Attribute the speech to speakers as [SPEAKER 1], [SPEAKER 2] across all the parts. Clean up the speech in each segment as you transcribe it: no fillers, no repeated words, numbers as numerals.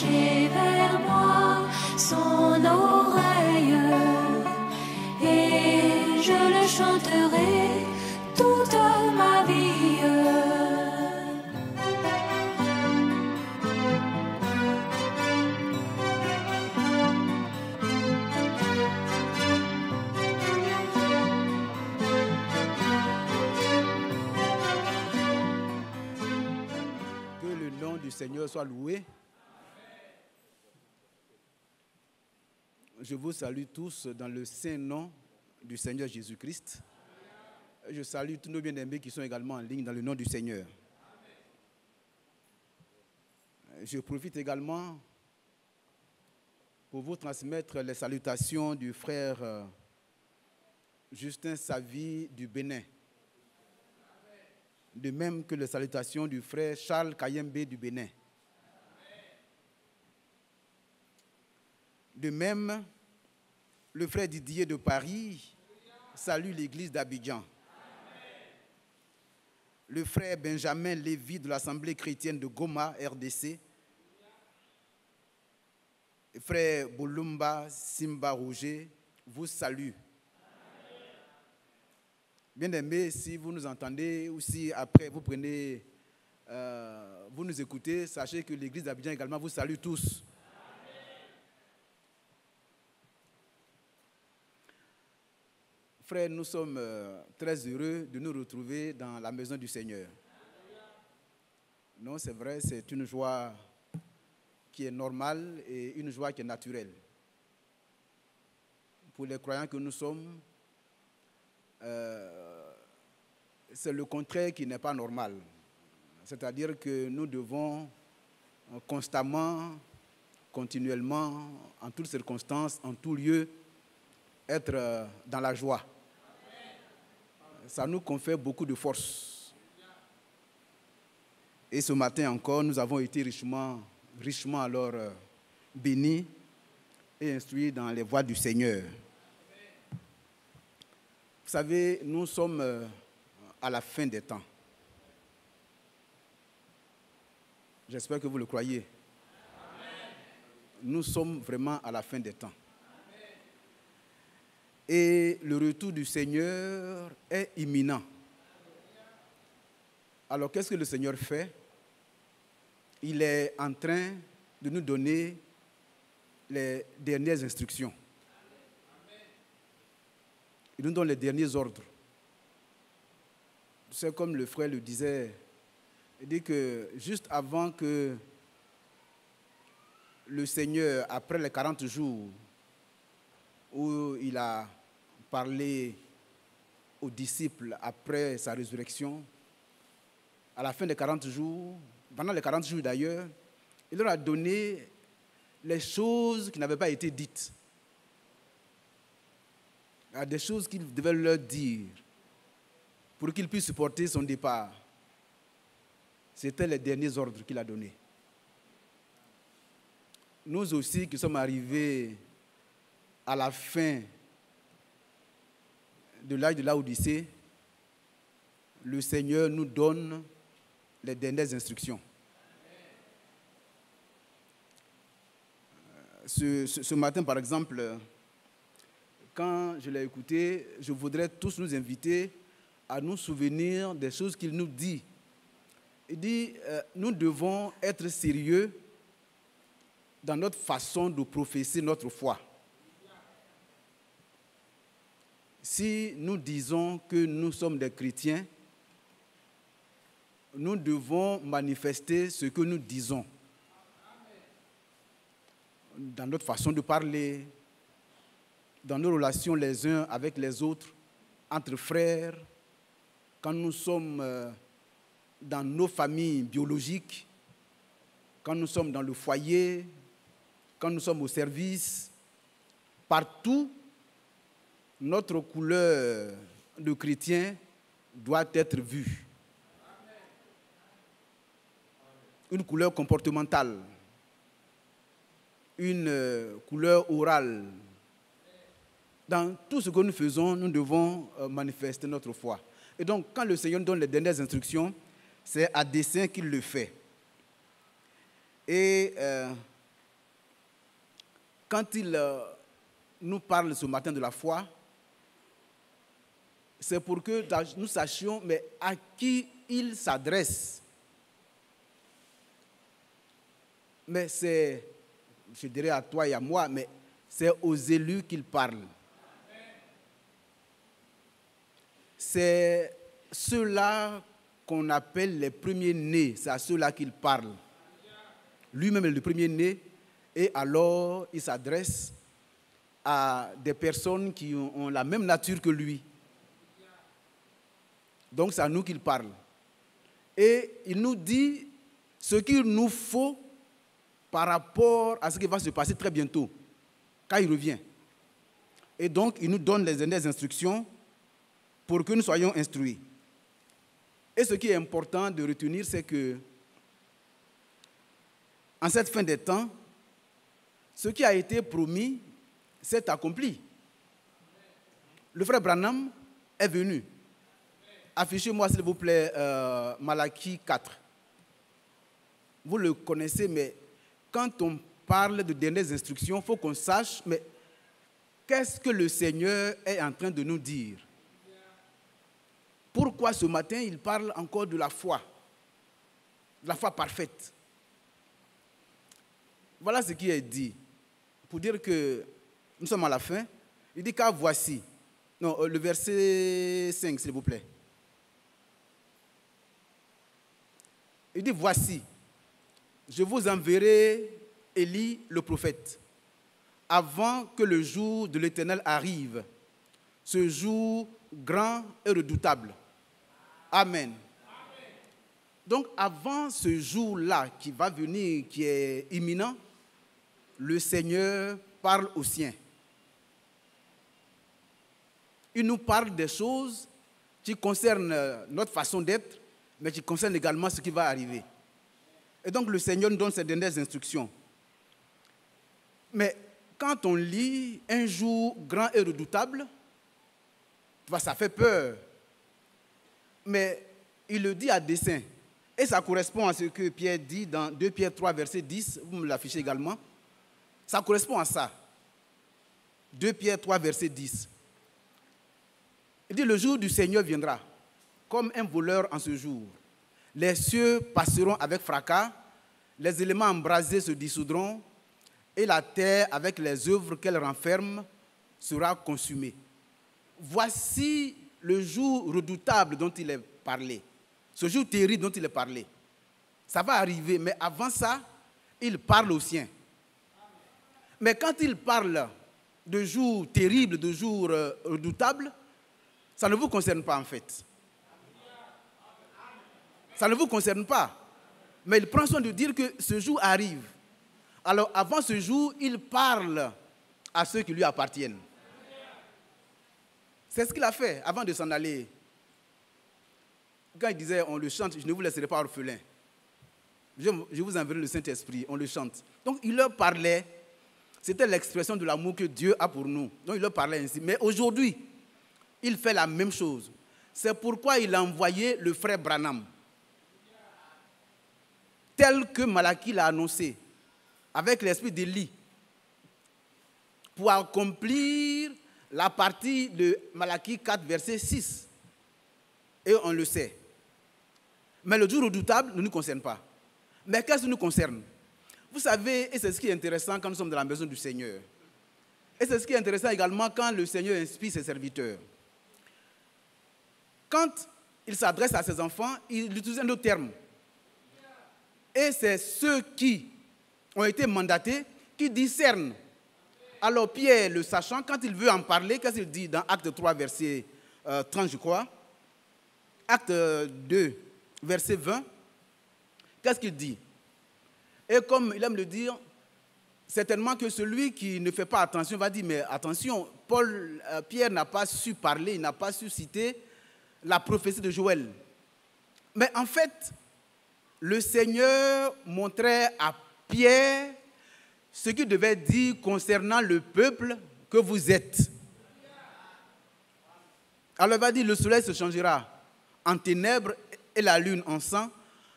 [SPEAKER 1] pencher vers moi son oreille, et je le chanterai toute ma vie.
[SPEAKER 2] Que le nom du Seigneur soit loué. Je vous salue tous dans le saint nom du Seigneur Jésus-Christ. Je salue tous nos bien-aimés qui sont également en ligne dans le nom du Seigneur. Je profite également pour vous transmettre les salutations du frère Justin Savy du Bénin. De même que les salutations du frère Charles Kayembe du Bénin. De même, le frère Didier de Paris salue l'église d'Abidjan. Le frère Benjamin Lévy de l'Assemblée chrétienne de Goma, RDC. Le frère Boulumba Simba Roger vous salue. Bien-aimés, si vous nous entendez ou si après vous prenez, vous nous écoutez, sachez que l'église d'Abidjan également vous salue tous. Frères, nous sommes très heureux de nous retrouver dans la maison du Seigneur. Non, c'est vrai, c'est une joie qui est normale et une joie qui est naturelle. Pour les croyants que nous sommes, c'est le contraire qui n'est pas normal. C'est-à-dire que nous devons constamment, continuellement, en toutes circonstances, en tout lieu, être dans la joie. Ça nous confère beaucoup de force. Et ce matin encore, nous avons été richement alors bénis et instruits dans les voies du Seigneur. Vous savez, nous sommes à la fin des temps. J'espère que vous le croyez. Nous sommes vraiment à la fin des temps. Et le retour du Seigneur est imminent. Alors, qu'est-ce que le Seigneur fait? Il est en train de nous donner les dernières instructions. Il nous donne les derniers ordres. C'est comme le frère le disait. Il dit que juste avant que le Seigneur, après les 40 jours, où il a parlé aux disciples après sa résurrection, à la fin des 40 jours, pendant les 40 jours d'ailleurs, il leur a donné les choses qui n'avaient pas été dites. Il y a des choses qu'il devait leur dire pour qu'ils puissent supporter son départ. C'était les derniers ordres qu'il a donnés. Nous aussi qui sommes arrivés à la fin de l'âge de la Odyssée, le Seigneur nous donne les dernières instructions. Ce matin, par exemple, quand je l'ai écouté, je voudrais tous nous inviter à nous souvenir des choses qu'il nous dit. Il dit, nous devons être sérieux dans notre façon de professer notre foi. Si nous disons que nous sommes des chrétiens, nous devons manifester ce que nous disons. Dans notre façon de parler, dans nos relations les uns avec les autres, entre frères, quand nous sommes dans nos familles biologiques, quand nous sommes dans le foyer, quand nous sommes au service, partout, notre couleur de chrétien doit être vue. Une couleur comportementale, une couleur orale. Dans tout ce que nous faisons, nous devons manifester notre foi. Et donc, quand le Seigneur donne les dernières instructions, c'est à dessein qu'il le fait. Et quand il nous parle ce matin de la foi, c'est pour que nous sachions mais à qui il s'adresse. Mais c'est, je dirais à toi et à moi, mais c'est aux élus qu'il parle. C'est ceux-là qu'on appelle les premiers-nés, c'est à ceux-là qu'il parle. Lui-même est le premier-né, et alors il s'adresse à des personnes qui ont la même nature que lui. Donc c'est à nous qu'il parle. Et il nous dit ce qu'il nous faut par rapport à ce qui va se passer très bientôt, quand il revient. Et donc il nous donne les instructions pour que nous soyons instruits. Et ce qui est important de retenir, c'est que en cette fin des temps, ce qui a été promis s'est accompli. Le frère Branham est venu. Affichez-moi, s'il vous plaît, Malachie 4. Vous le connaissez, mais quand on parle de dernières instructions, il faut qu'on sache, mais qu'est-ce que le Seigneur est en train de nous dire? Pourquoi ce matin, il parle encore de la foi parfaite? Voilà ce qui est dit. Pour dire que nous sommes à la fin, il dit car voici. Non, le verset 5, s'il vous plaît. Il dit voici, je vous enverrai Élie le prophète, avant que le jour de l'Éternel arrive, ce jour grand et redoutable. Amen. Amen. Donc avant ce jour-là qui va venir, qui est imminent, le Seigneur parle aux siens. Il nous parle des choses qui concernent notre façon d'être, mais qui concernent également ce qui va arriver. Et donc le Seigneur nous donne ses dernières instructions. Mais quand on lit un jour grand et redoutable, ça fait peur. Mais il le dit à dessein. Et ça correspond à ce que Pierre dit dans 2 Pierre 3, verset 10. Vous me l'affichez également. Ça correspond à ça. 2 Pierre 3, verset 10. Il dit, le jour du Seigneur viendra, comme un voleur en ce jour. Les cieux passeront avec fracas, les éléments embrasés se dissoudront, et la terre, avec les œuvres qu'elle renferme, sera consumée. Voici le jour redoutable dont il est parlé. Ce jour terrible dont il est parlé. Ça va arriver, mais avant ça, il parle aux siens. Mais quand il parle de jours terribles, de jours redoutables, ça ne vous concerne pas en fait. Ça ne vous concerne pas. Mais il prend soin de dire que ce jour arrive. Alors avant ce jour, il parle à ceux qui lui appartiennent. C'est ce qu'il a fait avant de s'en aller. Quand il disait, on le chante, je ne vous laisserai pas orphelin. Je vous enverrai le Saint-Esprit, on le chante. Donc il leur parlait, c'était l'expression de l'amour que Dieu a pour nous. Donc il leur parlait ainsi. Mais aujourd'hui, il fait la même chose. C'est pourquoi il a envoyé le frère Branham, tel que Malachie l'a annoncé, avec l'esprit d'Élie, pour accomplir la partie de Malachie 4, verset 6. Et on le sait. Mais le jour redoutable ne nous concerne pas. Mais qu'est-ce qui nous concerne? Vous savez, et c'est ce qui est intéressant quand nous sommes dans la maison du Seigneur. Et c'est ce qui est intéressant également quand le Seigneur inspire ses serviteurs. Quand il s'adresse à ses enfants, il utilise un autre terme. Et c'est ceux qui ont été mandatés qui discernent. Alors Pierre, le sachant, quand il veut en parler, qu'est-ce qu'il dit dans Acte 3, verset 30, je crois? Acte 2, verset 20. Qu'est-ce qu'il dit? Et comme il aime le dire, certainement que celui qui ne fait pas attention va dire, mais attention, Pierre n'a pas su parler, il n'a pas su citer la prophétie de Joël. Mais en fait, le Seigneur montrait à Pierre ce qu'il devait dire concernant le peuple que vous êtes. Alors il va dire, le soleil se changera en ténèbres et la lune en sang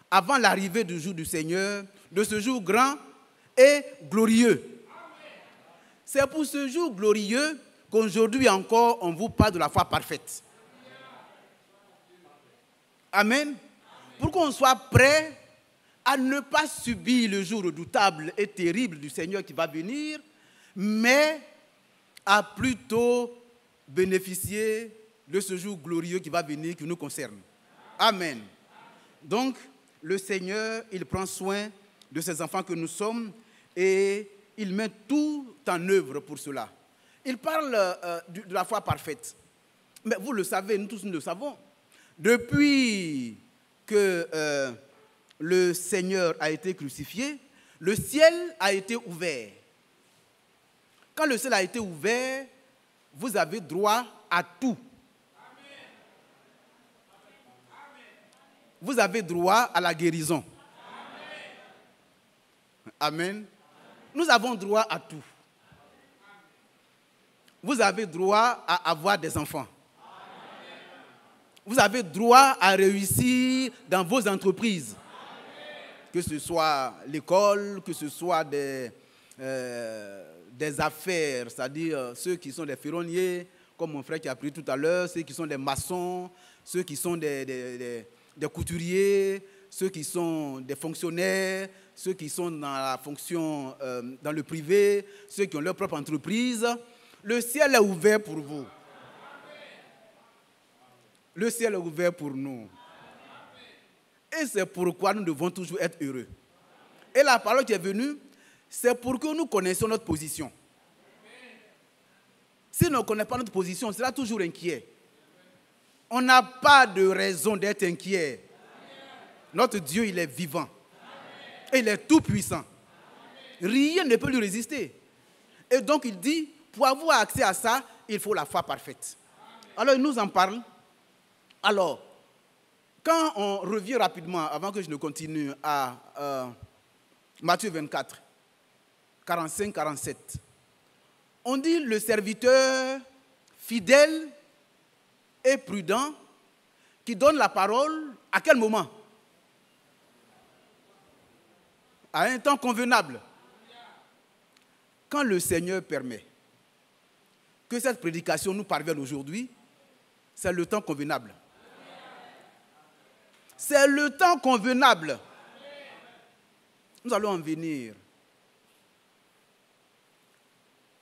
[SPEAKER 2] avant l'arrivée du jour du Seigneur, de ce jour grand et glorieux. C'est pour ce jour glorieux qu'aujourd'hui encore, on vous parle de la foi parfaite. Amen. Pour qu'on soit prêt à ne pas subir le jour redoutable et terrible du Seigneur qui va venir, mais à plutôt bénéficier de ce jour glorieux qui va venir, qui nous concerne. Amen. Donc, le Seigneur, il prend soin de ses enfants que nous sommes et il met tout en œuvre pour cela. Il parle de la foi parfaite. Mais vous le savez, nous tous nous le savons. Depuis que le Seigneur a été crucifié, le ciel a été ouvert. Quand le ciel a été ouvert, vous avez droit à tout. Vous avez droit à la guérison. Amen. Nous avons droit à tout. Vous avez droit à avoir des enfants. Vous avez droit à réussir dans vos entreprises. Que ce soit l'école, que ce soit des affaires, c'est-à-dire ceux qui sont des ferronniers, comme mon frère qui a pris tout à l'heure, ceux qui sont des maçons, ceux qui sont des couturiers, ceux qui sont des fonctionnaires, ceux qui sont dans la fonction, dans le privé, ceux qui ont leur propre entreprise. Le ciel est ouvert pour vous. Le ciel est ouvert pour nous. Et c'est pourquoi nous devons toujours être heureux. Et la parole qui est venue, c'est pour que nous connaissions notre position. Si on ne connaît pas notre position, on sera toujours inquiet. On n'a pas de raison d'être inquiet. Notre Dieu, il est vivant. Et il est tout puissant. Rien ne peut lui résister. Et donc il dit, pour avoir accès à ça, il faut la foi parfaite. Alors il nous en parle. Alors, quand on revient rapidement, avant que je ne continue, à Matthieu 24, 45-47, on dit le serviteur fidèle et prudent qui donne la parole à quel moment? À un temps convenable. Quand le Seigneur permet que cette prédication nous parvienne aujourd'hui, c'est le temps convenable. C'est le temps convenable. Nous allons en venir.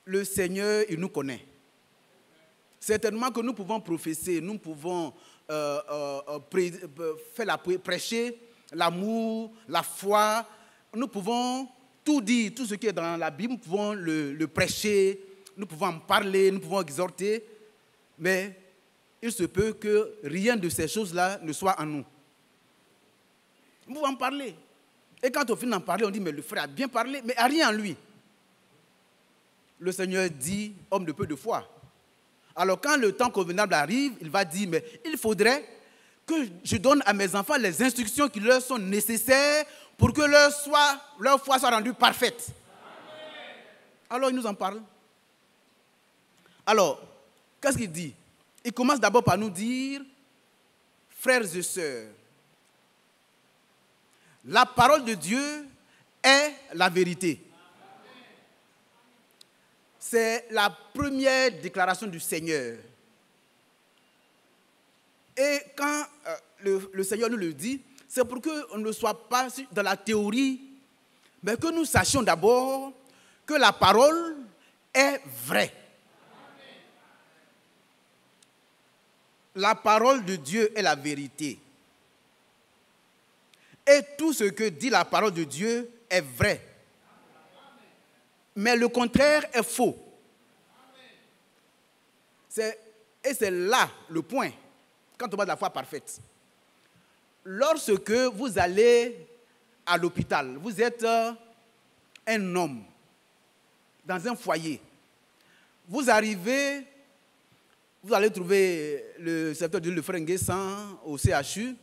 [SPEAKER 2] Le Seigneur, il nous connaît. Certainement que nous pouvons prophétiser, nous pouvons prêcher l'amour, la foi. Nous pouvons tout dire, tout ce qui est dans la Bible, nous pouvons le prêcher, nous pouvons en parler, nous pouvons exhorter. Mais il se peut que rien de ces choses-là ne soit en nous. Nous pouvons en parler. Et quand on finit d'en parler, on dit, mais le frère a bien parlé, mais il n'y a rien en lui. Le Seigneur dit, homme de peu de foi. Alors quand le temps convenable arrive, il va dire, mais il faudrait que je donne à mes enfants les instructions qui leur sont nécessaires pour que leur foi soit rendue parfaite. Alors il nous en parle. Alors, qu'est-ce qu'il dit? Il commence d'abord par nous dire, frères et sœurs, la parole de Dieu est la vérité. C'est la première déclaration du Seigneur. Et quand le Seigneur nous le dit, c'est pour qu'on ne soit pas dans la théorie, mais que nous sachions d'abord que la parole est vraie. La parole de Dieu est la vérité. Et tout ce que dit la parole de Dieu est vrai. Mais le contraire est faux. Et c'est là le point, quand on parle de la foi parfaite. Lorsque vous allez à l'hôpital, vous êtes un homme dans un foyer. Vous arrivez, vous allez trouver le secteur de frère Nguessan au CHU.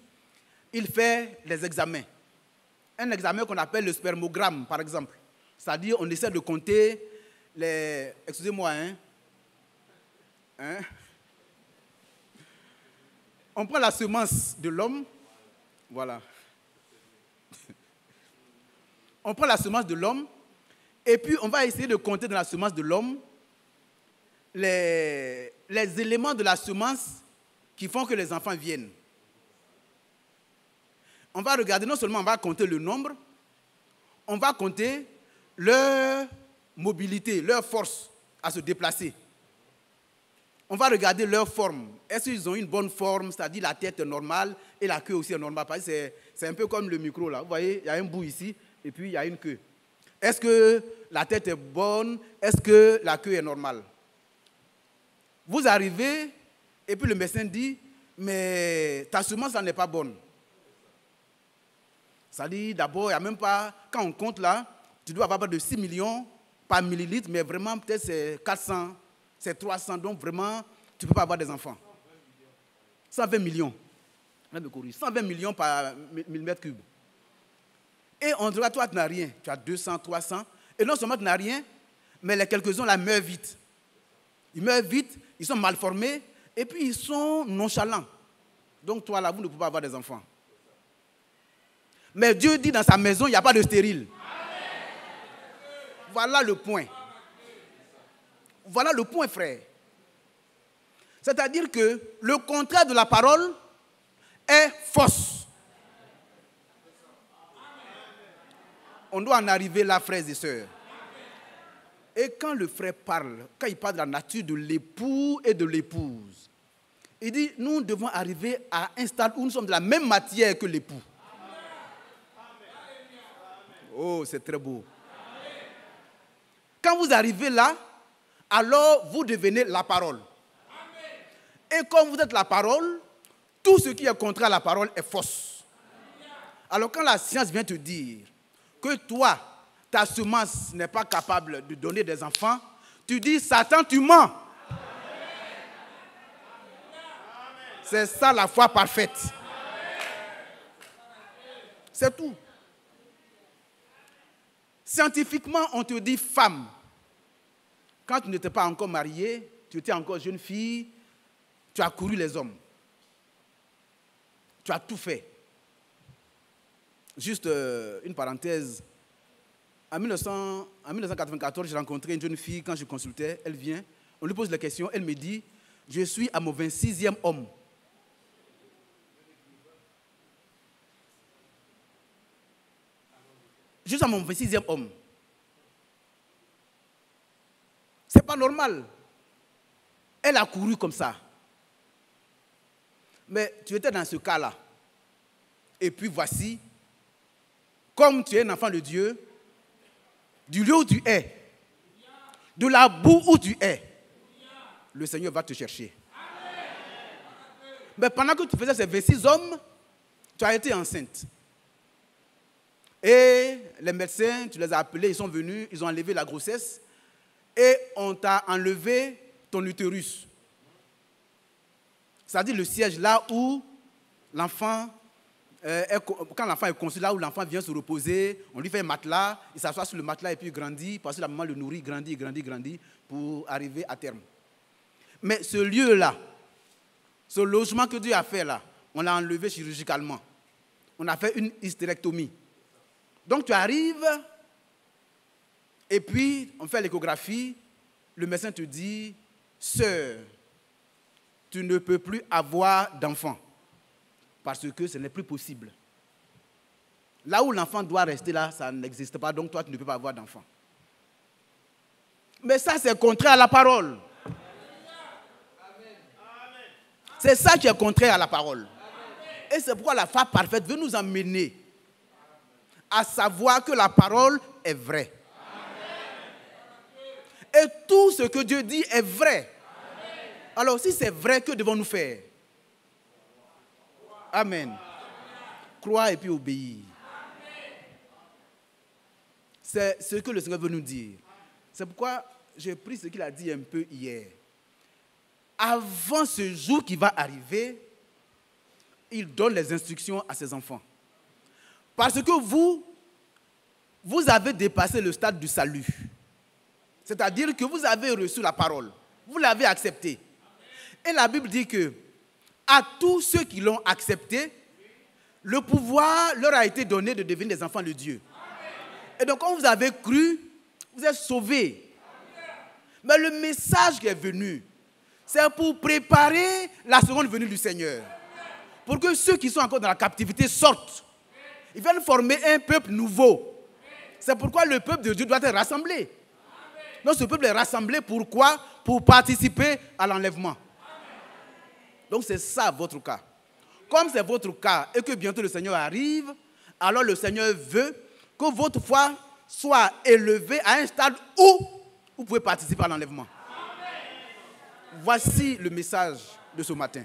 [SPEAKER 2] Il fait des examens. Un examen qu'on appelle le spermogramme, par exemple. C'est-à-dire, on essaie de compter les... Excusez-moi, On prend la semence de l'homme. Voilà. On prend la semence de l'homme Et puis, on va essayer de compter dans la semence de l'homme les éléments de la semence qui font que les enfants viennent. On va regarder, non seulement on va compter le nombre, on va compter leur mobilité, leur force à se déplacer. On va regarder leur forme. Est-ce qu'ils ont une bonne forme, c'est-à-dire la tête est normale et la queue aussi est normale? Parce que c'est un peu comme le micro là. Vous voyez, il y a un bout ici et puis il y a une queue. Est-ce que la tête est bonne? Est-ce que la queue est normale? Vous arrivez et puis le médecin dit, mais ta semence n'est pas bonne. Ça dit d'abord, il n'y a même pas, quand on compte là, tu dois avoir pas de 6 millions par millilitre, mais vraiment peut-être c'est 400, c'est 300, donc vraiment, tu ne peux pas avoir des enfants. 120 millions. 120 millions par millimètre cube. Et on dirait, toi, tu n'as rien. Tu as 200, 300. Et non seulement tu n'as rien, mais les quelques-uns là meurent vite. Ils meurent vite, ils sont mal formés, et puis ils sont nonchalants. Donc toi, là, vous ne pouvez pas avoir des enfants. Mais Dieu dit dans sa maison, il n'y a pas de stérile. Voilà le point. Voilà le point, frère. C'est-à-dire que le contraire de la parole est fausse. On doit en arriver là, frères et sœurs. Et quand le frère parle, quand il parle de la nature de l'époux et de l'épouse, il dit, nous devons arriver à un stade où nous sommes de la même matière que l'époux. Oh, c'est très beau. Quand vous arrivez là, alors vous devenez la parole. Et comme vous êtes la parole, tout ce qui est contraire à la parole est fausse. Alors quand la science vient te dire que toi, ta semence n'est pas capable de donner des enfants, tu dis, Satan, tu mens. C'est ça la foi parfaite. C'est tout. Scientifiquement, on te dit femme. Quand tu n'étais pas encore mariée, tu étais encore jeune fille, tu as couru les hommes. Tu as tout fait. Juste une parenthèse. En 1994, j'ai rencontré une jeune fille quand je consultais. Elle vient, on lui pose la question, elle me dit, je suis à mon 26e homme. Juste à mon 26e homme. C'est pas normal. Elle a couru comme ça. Mais tu étais dans ce cas-là. Et puis voici, comme tu es un enfant de Dieu, du lieu où tu es, de la boue où tu es, le Seigneur va te chercher. Mais pendant que tu faisais ces 26 hommes, tu as été enceinte. Et les médecins, tu les as appelés, ils sont venus, ils ont enlevé la grossesse et on t'a enlevé ton utérus. C'est-à-dire le siège là où l'enfant, quand l'enfant est conçu, là où l'enfant vient se reposer, on lui fait un matelas, il s'assoit sur le matelas et puis il grandit, parce que la maman le nourrit, grandit pour arriver à terme. Mais ce lieu-là, ce logement que Dieu a fait là, on l'a enlevé chirurgicalement. On a fait une hystérectomie. Donc tu arrives, et puis on fait l'échographie, le médecin te dit, sœur, tu ne peux plus avoir d'enfant, parce que ce n'est plus possible. Là où l'enfant doit rester là, ça n'existe pas, donc toi tu ne peux pas avoir d'enfant. Mais ça c'est contraire à la parole. C'est ça qui est contraire à la parole. Et c'est pourquoi la foi parfaite veut nous emmener à savoir que la parole est vraie. Et tout ce que Dieu dit est vrai. Alors si c'est vrai, que devons-nous faire? Amen. Croire et puis obéir. C'est ce que le Seigneur veut nous dire. C'est pourquoi j'ai pris ce qu'il a dit un peu hier. Avant ce jour qui va arriver, il donne les instructions à ses enfants. Parce que vous avez dépassé le stade du salut. C'est-à-dire que vous avez reçu la parole. Vous l'avez acceptée. Et la Bible dit que à tous ceux qui l'ont accepté, le pouvoir leur a été donné de devenir des enfants de Dieu. Et donc quand vous avez cru Vous êtes sauvés. Mais le message qui est venu, c'est pour préparer la seconde venue du Seigneur. Pour que ceux qui sont encore dans la captivité sortent. Ils viennent former un peuple nouveau. C'est pourquoi le peuple de Dieu doit être rassemblé. Donc ce peuple est rassemblé, pourquoi? Pour participer à l'enlèvement. Donc c'est ça votre cas. Comme c'est votre cas et que bientôt le Seigneur arrive, alors le Seigneur veut que votre foi soit élevée à un stade où vous pouvez participer à l'enlèvement. Voici le message de ce matin.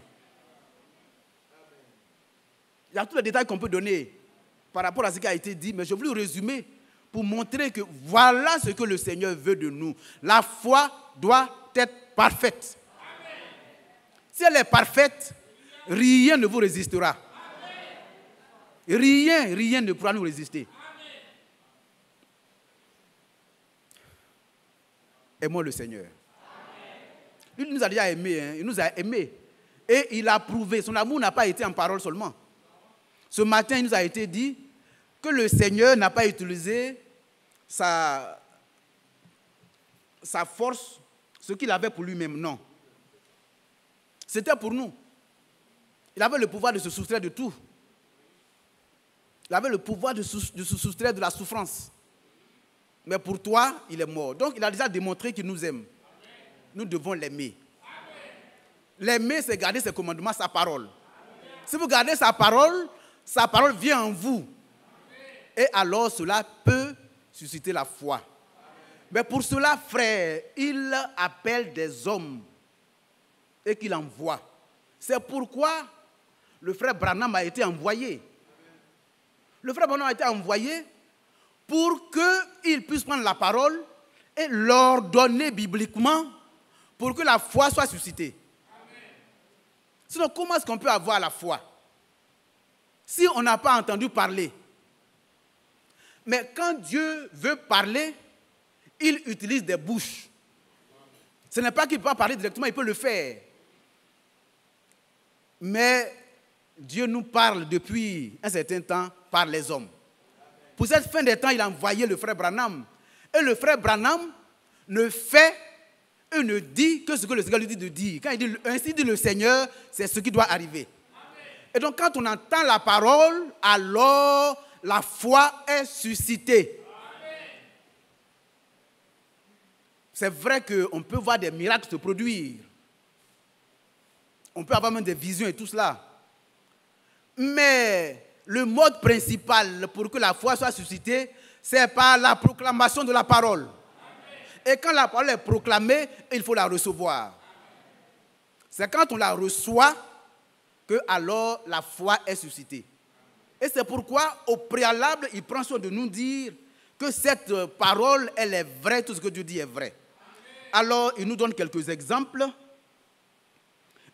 [SPEAKER 2] Il y a tous les détails qu'on peut donner par rapport à ce qui a été dit, mais je voulais résumer pour montrer que voilà ce que le Seigneur veut de nous. La foi doit être parfaite. Si elle est parfaite, rien ne vous résistera. Rien ne pourra nous résister. Aimons le Seigneur. Lui, il nous a déjà aimés. Il nous a aimés. Et il a prouvé. Son amour n'a pas été en parole seulement. Ce matin, il nous a été dit que le Seigneur n'a pas utilisé sa force, ce qu'il avait pour lui-même. Non. C'était pour nous. Il avait le pouvoir de se soustraire de tout. Il avait le pouvoir de se soustraire de la souffrance. Mais pour toi, il est mort. Donc, il a déjà démontré qu'il nous aime. Nous devons l'aimer. L'aimer, c'est garder ses commandements, sa parole. Si vous gardez sa parole vient en vous. Et alors, cela peut susciter la foi. Mais pour cela, frère, il appelle des hommes et qu'il envoie. C'est pourquoi le frère Branham a été envoyé. Le frère Branham a été envoyé pour qu'il puisse prendre la parole et l'ordonner bibliquement pour que la foi soit suscitée. Sinon, comment est-ce qu'on peut avoir la foi si on n'a pas entendu parler? Mais quand Dieu veut parler, il utilise des bouches. Ce n'est pas qu'il ne peut pas parler directement, il peut le faire. Mais Dieu nous parle depuis un certain temps par les hommes. Pour cette fin des temps, il a envoyé le frère Branham. Et le frère Branham ne fait et ne dit que ce que le Seigneur lui dit de dire. Quand il dit ainsi dit le Seigneur, c'est ce qui doit arriver. Amen. Et donc quand on entend la parole, alors la foi est suscitée. Amen. C'est vrai qu'on peut voir des miracles se produire. On peut avoir même des visions et tout cela. Mais le mode principal pour que la foi soit suscitée, c'est par la proclamation de la parole. Amen. Et quand la parole est proclamée, il faut la recevoir. C'est quand on la reçoit que alors la foi est suscitée. Et c'est pourquoi, au préalable, il prend soin de nous dire que cette parole, elle est vraie, tout ce que Dieu dit est vrai. Alors, il nous donne quelques exemples.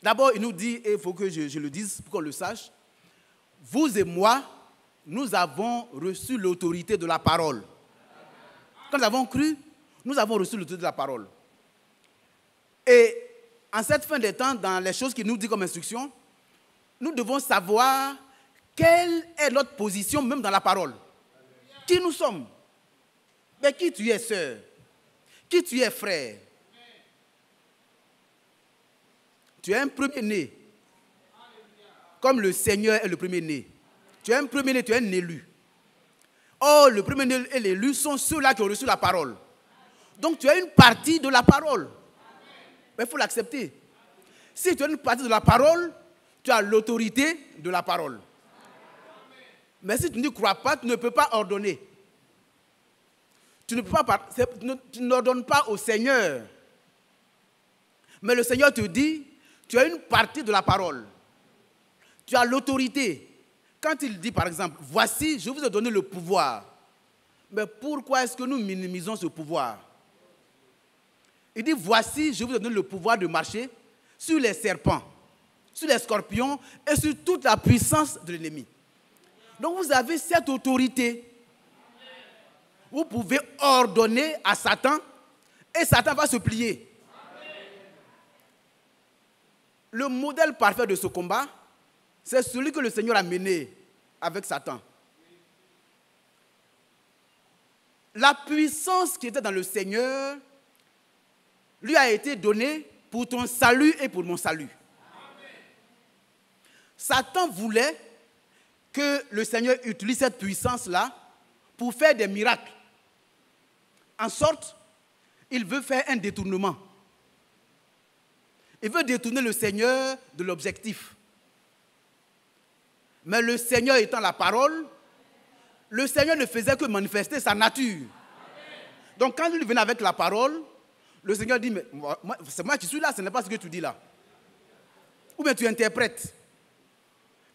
[SPEAKER 2] D'abord, il nous dit, et il faut que je le dise pour qu'on le sache, vous et moi, nous avons reçu l'autorité de la parole. Quand nous avons cru, nous avons reçu l'autorité de la parole. Et en cette fin des temps, dans les choses qu'il nous dit comme instruction, nous devons savoir quelle est notre position même dans la parole. Qui nous sommes? Mais qui tu es, sœur? Qui tu es, frère? Tu es un premier-né. Comme le Seigneur est le premier-né. Tu es un premier-né, tu es un élu. Or, le premier-né et l'élu sont ceux-là qui ont reçu la parole. Donc, tu as une partie de la parole. Mais il faut l'accepter. Si tu as une partie de la parole, tu as l'autorité de la parole. Mais si tu ne crois pas, tu ne peux pas ordonner. Tu n'ordonnes pas au Seigneur. Mais le Seigneur te dit, tu as une partie de la parole. Tu as l'autorité. Quand il dit, par exemple, voici, je vous ai donné le pouvoir. Mais pourquoi est-ce que nous minimisons ce pouvoir? Il dit, voici, je vous ai donné le pouvoir de marcher sur les serpents, sur les scorpions et sur toute la puissance de l'ennemi. Donc vous avez cette autorité. Vous pouvez ordonner à Satan et Satan va se plier. Le modèle parfait de ce combat, c'est celui que le Seigneur a mené avec Satan. La puissance qui était dans le Seigneur lui a été donnée pour ton salut et pour mon salut. Amen. Satan voulait que le Seigneur utilise cette puissance-là pour faire des miracles. En sorte, il veut faire un détournement. Il veut détourner le Seigneur de l'objectif. Mais le Seigneur étant la parole, le Seigneur ne faisait que manifester sa nature. Donc quand il venait avec la parole, le Seigneur dit, mais c'est moi qui suis là, ce n'est pas ce que tu dis là. Ou bien tu interprètes.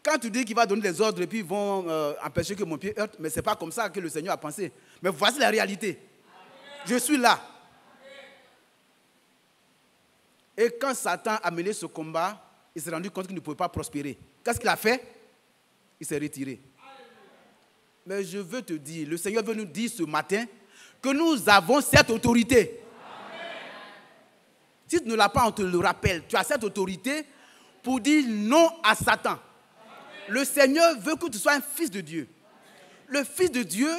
[SPEAKER 2] Quand tu dis qu'il va donner des ordres et puis ils vont empêcher que mon pied heurte, mais ce n'est pas comme ça que le Seigneur a pensé. Mais voici la réalité. Je suis là. Et quand Satan a mené ce combat, il s'est rendu compte qu'il ne pouvait pas prospérer. Qu'est-ce qu'il a fait? Il s'est retiré. Mais je veux te dire, le Seigneur veut nous dire ce matin que nous avons cette autorité. Si tu ne l'as pas, on te le rappelle. Tu as cette autorité pour dire non à Satan. Le Seigneur veut que tu sois un fils de Dieu. Le fils de Dieu,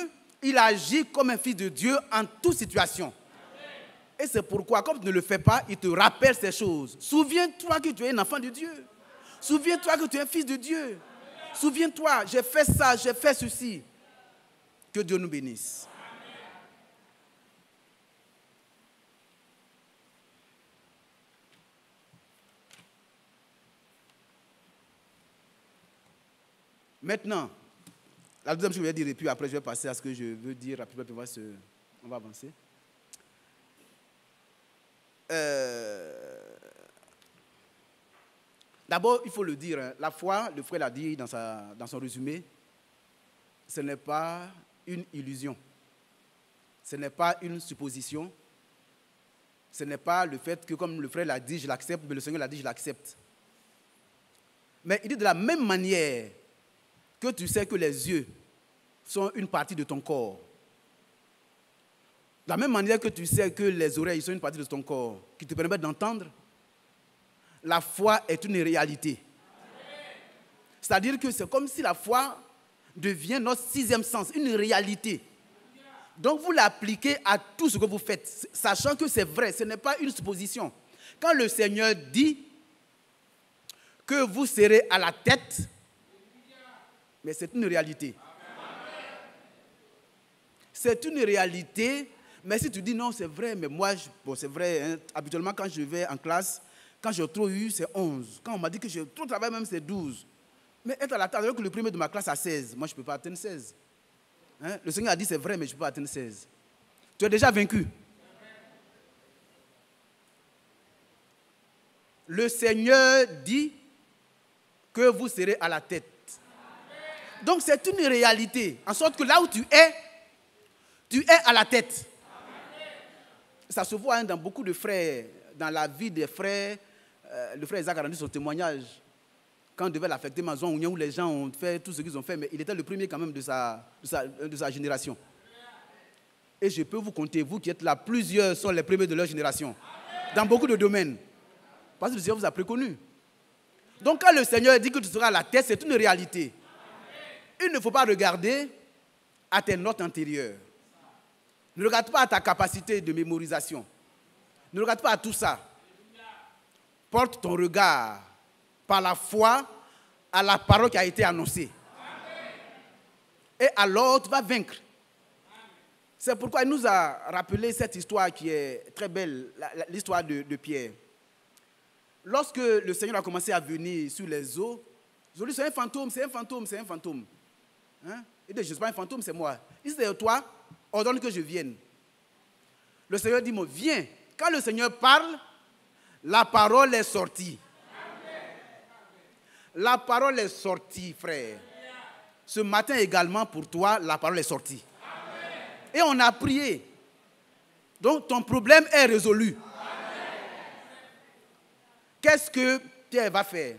[SPEAKER 2] il agit comme un fils de Dieu en toute situation. Et c'est pourquoi, comme tu ne le fais pas, il te rappelle ces choses. Souviens-toi que tu es un enfant de Dieu. Souviens-toi que tu es un fils de Dieu. Souviens-toi, j'ai fait ça, j'ai fait ceci. Que Dieu nous bénisse. Maintenant, la deuxième chose que je vais dire, et puis après je vais passer à ce que je veux dire, après on va avancer. D'abord, il faut le dire, hein, la foi, le frère l'a dit dans son résumé, ce n'est pas une illusion, ce n'est pas une supposition, ce n'est pas le fait que comme le frère l'a dit, je l'accepte, mais le Seigneur l'a dit, je l'accepte. Mais il dit de la même manière que tu sais que les yeux sont une partie de ton corps, de la même manière que tu sais que les oreilles sont une partie de ton corps, qui te permettent d'entendre, la foi est une réalité. C'est-à-dire que c'est comme si la foi devient notre sixième sens, une réalité. Donc vous l'appliquez à tout ce que vous faites, sachant que c'est vrai, ce n'est pas une supposition. Quand le Seigneur dit que vous serez à la tête, mais c'est une réalité. C'est une réalité, mais si tu dis non, c'est vrai, mais moi, c'est vrai, hein, habituellement quand je vais en classe, quand j'ai trop eu, c'est 11. Quand on m'a dit que j'ai trop travaillé, même c'est 12. Mais être à la table, alors que le premier de ma classe a 16, moi je ne peux pas atteindre 16. Hein? Le Seigneur a dit c'est vrai, mais je ne peux pas atteindre 16. Tu es déjà vaincu. Le Seigneur dit que vous serez à la tête. Donc c'est une réalité, en sorte que là où tu es à la tête. Ça se voit hein, dans beaucoup de frères, dans la vie des frères. Le frère Isaac a rendu son témoignage quand on devait l'affecter Mazon, où les gens ont fait tout ce qu'ils ont fait, mais il était le premier quand même de sa génération. Et je peux vous compter, vous qui êtes là, plusieurs sont les premiers de leur génération, dans beaucoup de domaines, parce que le Seigneur vous a préconnu. Donc quand le Seigneur dit que tu seras à la tête, c'est une réalité. Il ne faut pas regarder à tes notes antérieures. Ne regarde pas à ta capacité de mémorisation. Ne regarde pas à tout ça. Porte ton regard par la foi à la parole qui a été annoncée. Et alors tu vas vaincre. C'est pourquoi il nous a rappelé cette histoire qui est très belle, l'histoire de Pierre. Lorsque le Seigneur a commencé à venir sur les eaux, ils ont dit c'est un fantôme, c'est un fantôme, c'est un fantôme. Hein? Il dit je ne suis pas un fantôme, c'est moi. Il dit toi, ordonne que je vienne. Le Seigneur dit viens. Quand le Seigneur parle, la parole est sortie. La parole est sortie, frère. Ce matin également, pour toi, la parole est sortie. Et on a prié. Donc, ton problème est résolu. Qu'est-ce que Pierre va faire?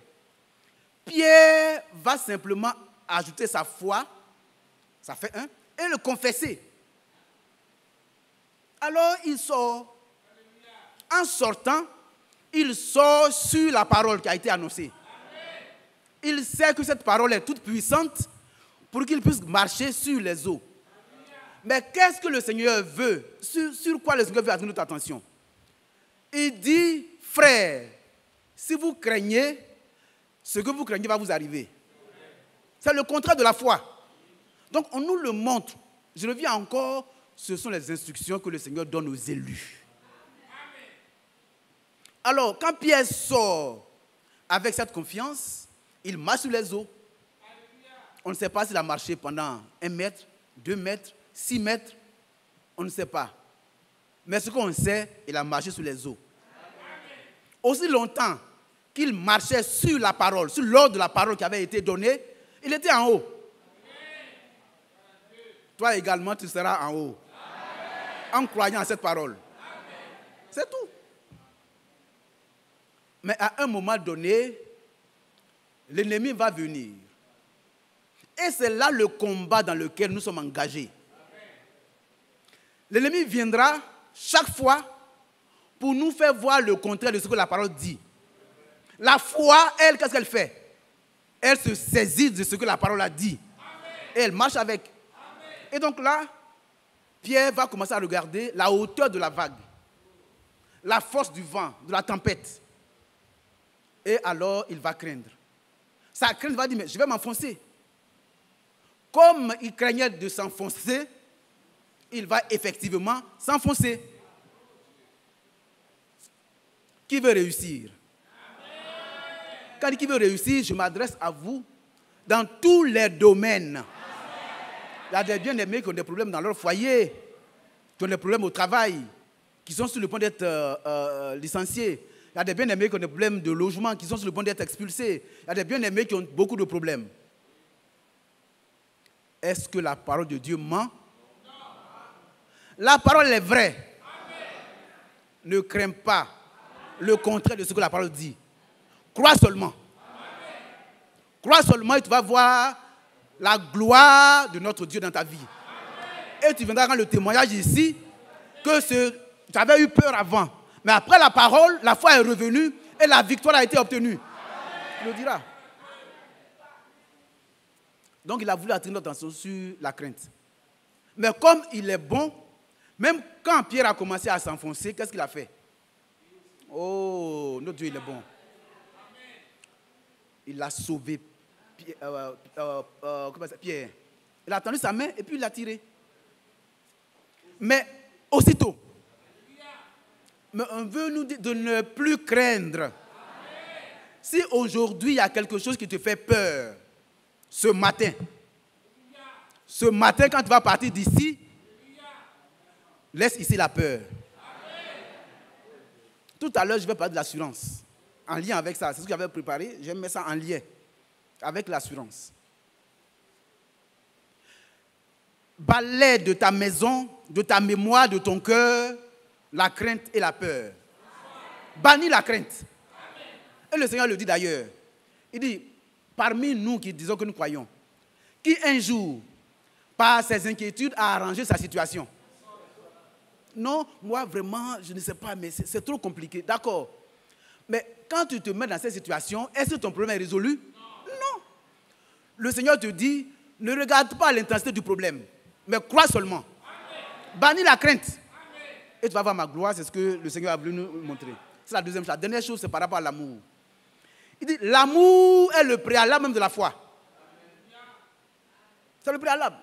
[SPEAKER 2] Pierre va simplement ajouter sa foi, ça fait un, et le confesser. Alors, il sort. En sortant, il sort sur la parole qui a été annoncée. Il sait que cette parole est toute puissante pour qu'il puisse marcher sur les eaux. Mais qu'est-ce que le Seigneur veut? Sur quoi le Seigneur veut attirer notre attention? Il dit, frère, si vous craignez, ce que vous craignez va vous arriver. C'est le contraire de la foi. Donc on nous le montre. Je reviens encore, ce sont les instructions que le Seigneur donne aux élus. Alors, quand Pierre sort avec cette confiance, il marche sur les eaux. On ne sait pas s'il a marché pendant 1 mètre, 2 mètres, 6 mètres. On ne sait pas. Mais ce qu'on sait, il a marché sur les eaux. Aussi longtemps qu'il marchait sur la parole, sur l'ordre de la parole qui avait été donnée, il était en haut. Toi également, tu seras en haut. En croyant à cette parole. C'est tout. Mais à un moment donné, l'ennemi va venir. Et c'est là le combat dans lequel nous sommes engagés. L'ennemi viendra chaque fois pour nous faire voir le contraire de ce que la parole dit. La foi, elle, qu'est-ce qu'elle fait? Elle se saisit de ce que la parole a dit. Et elle marche avec. Et donc là, Pierre va commencer à regarder la hauteur de la vague, la force du vent, de la tempête. Et alors, il va craindre. Sa crainte va dire, mais je vais m'enfoncer. Comme il craignait de s'enfoncer, il va effectivement s'enfoncer. Qui veut réussir? Quand il dit qui veut réussir, je m'adresse à vous dans tous les domaines. Il y a des bien-aimés qui ont des problèmes dans leur foyer, qui ont des problèmes au travail, qui sont sur le point d'être licenciés. Il y a des bien-aimés qui ont des problèmes de logement, qui sont sur le point d'être expulsés. Il y a des bien-aimés qui ont beaucoup de problèmes. Est-ce que la parole de Dieu ment? Non. La parole est vraie. Amen. Ne crains pas le contraire de ce que la parole dit. Crois seulement. Amen. Crois seulement et tu vas voir la gloire de notre Dieu dans ta vie. Amen. Et tu viendras rendre le témoignage ici que tu avais eu peur avant. Mais après la parole, la foi est revenue et la victoire a été obtenue. Tu le diras. Donc il a voulu attirer notre attention sur la crainte. Mais comme il est bon, même quand Pierre a commencé à s'enfoncer, qu'est-ce qu'il a fait? Oh, notre Dieu, il est bon. Il a sauvé Pierre. Il a tendu sa main et puis il l'a tiré. Mais aussitôt, mais on veut nous dire de ne plus craindre. Si aujourd'hui il y a quelque chose qui te fait peur, ce matin, quand tu vas partir d'ici, laisse ici la peur. Tout à l'heure, je vais parler de l'assurance. En lien avec ça, c'est ce que j'avais préparé. Je vais mettre ça en lien avec l'assurance. Balaie de ta maison, de ta mémoire, de ton cœur, la crainte et la peur. Bannis la crainte. Et le Seigneur le dit d'ailleurs. Il dit, parmi nous qui disons que nous croyons, qui un jour, par ses inquiétudes, a arrangé sa situation. Non, moi vraiment, je ne sais pas, mais c'est trop compliqué. D'accord. Mais quand tu te mets dans cette situation, est-ce que ton problème est résolu? Non. Le Seigneur te dit, ne regarde pas l'intensité du problème, mais crois seulement. Bannis la crainte. Amen. Et tu vas voir ma gloire, c'est ce que le Seigneur a voulu nous montrer. C'est la deuxième chose. La dernière chose, c'est par rapport à l'amour. Il dit, l'amour est le préalable même de la foi. C'est le préalable.